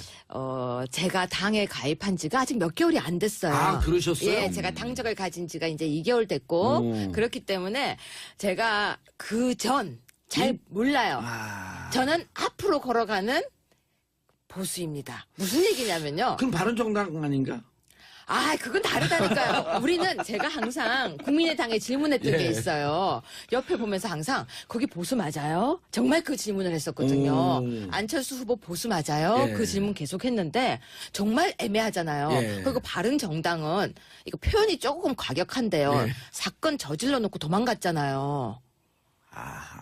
Speaker 3: 제가 당에 가입한 지가 아직 몇 개월이 안 됐어요.
Speaker 1: 그러셨어요?
Speaker 3: 예, 제가 당적을 가진 지가 이제 2개월 됐고 그렇기 때문에 제가 그 전 잘 몰라요. 저는 앞으로 걸어가는 보수입니다. 무슨 얘기냐면요.
Speaker 1: 그럼 바른정당 아닌가?
Speaker 3: 그건 다르다니까요. 우리는 제가 항상 국민의당에 질문했던
Speaker 1: 예.
Speaker 3: 게 있어요. 옆에 보면서 항상 거기 보수 맞아요? 정말 그 질문을 했었거든요. 안철수 후보 보수 맞아요?
Speaker 1: 예.
Speaker 3: 그 질문 계속 했는데 정말 애매하잖아요.
Speaker 1: 예.
Speaker 3: 그리고 바른정당은 이거 표현이 조금 과격한데요.
Speaker 1: 예.
Speaker 3: 사건 저질러 놓고 도망갔잖아요.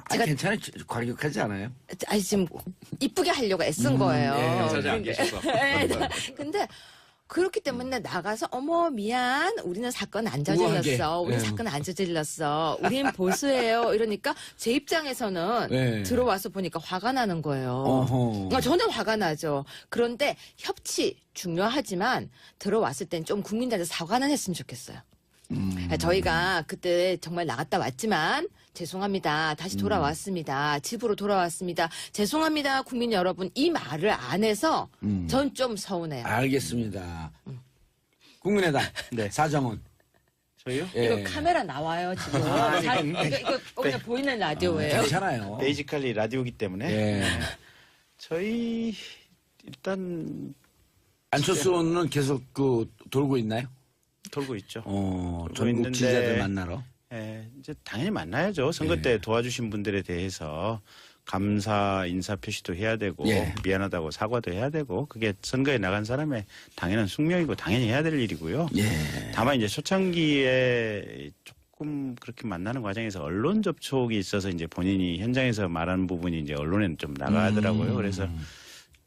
Speaker 3: 제가-
Speaker 1: 괜찮아요. 과격하지 않아요?
Speaker 3: 지금 이쁘게 하려고 애쓴 거예요.
Speaker 1: 예.
Speaker 4: 당사자 안 계셔서.
Speaker 3: 근데 그렇기 때문에 나가서 어머 미안 우리는 사건 안
Speaker 1: 우아하게.
Speaker 3: 저질렀어. 우리
Speaker 1: 예.
Speaker 3: 사건 안 저질렀어. 우린 보수예요. 이러니까 제 입장에서는
Speaker 1: 예.
Speaker 3: 들어와서 보니까 화가 나는 거예요.
Speaker 1: 어허.
Speaker 3: 저는 화가 나죠. 그런데 협치 중요하지만 들어왔을 땐 좀 국민들한테 사과는 했으면 좋겠어요. 저희가 그때 정말 나갔다 왔지만 죄송합니다. 다시 돌아왔습니다. 집으로 돌아왔습니다. 죄송합니다. 국민 여러분 이 말을 안 해서 전 좀 서운해요.
Speaker 1: 알겠습니다. 국민의당
Speaker 2: 네.
Speaker 1: 사정은
Speaker 2: 저희요?
Speaker 1: 예.
Speaker 3: 이거 카메라 나와요 지금. 이거 그냥 보이는 라디오예요.
Speaker 1: 괜찮아요.
Speaker 2: 베이지컬리 라디오기 때문에
Speaker 1: 예.
Speaker 2: 저희 일단
Speaker 1: 안철수 의원은 계속 돌고 있나요?
Speaker 2: 돌고 있죠.
Speaker 1: 전국
Speaker 2: 있는데
Speaker 1: 지지자들 만나러.
Speaker 2: 예, 이제 당연히 만나야죠. 선거 때 도와주신 분들에 대해서 감사 인사 표시도 해야 되고
Speaker 1: 예.
Speaker 2: 미안하다고 사과도 해야 되고 그게 선거에 나간 사람의 당연한 숙명이고 당연히 해야 될 일이고요.
Speaker 1: 예.
Speaker 2: 다만 이제 초창기에 조금 그렇게 만나는 과정에서 언론 접촉이 있어서 이제 본인이 현장에서 말하는 부분이 이제 언론에는 좀 나가더라고요. 그래서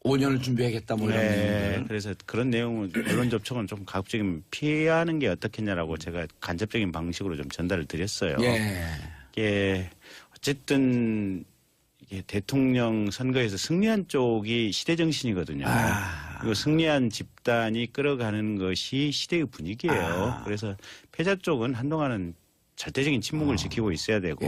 Speaker 1: 5년을 준비하겠다 뭐 이런
Speaker 2: 네,
Speaker 1: 내용들.
Speaker 2: 그래서 그런 내용은 언론 접촉은 좀 가급적이면 피하는 게 어떻겠냐라고 제가 간접적인 방식으로 좀 전달을 드렸어요.
Speaker 1: 예.
Speaker 2: 이게 어쨌든 이게 대통령 선거에서 승리한 쪽이 시대 정신이거든요. 그리고 승리한 집단이 끌어가는 것이 시대의 분위기예요. 그래서 패자 쪽은 한동안은 절대적인 침묵을 지키고 있어야 되고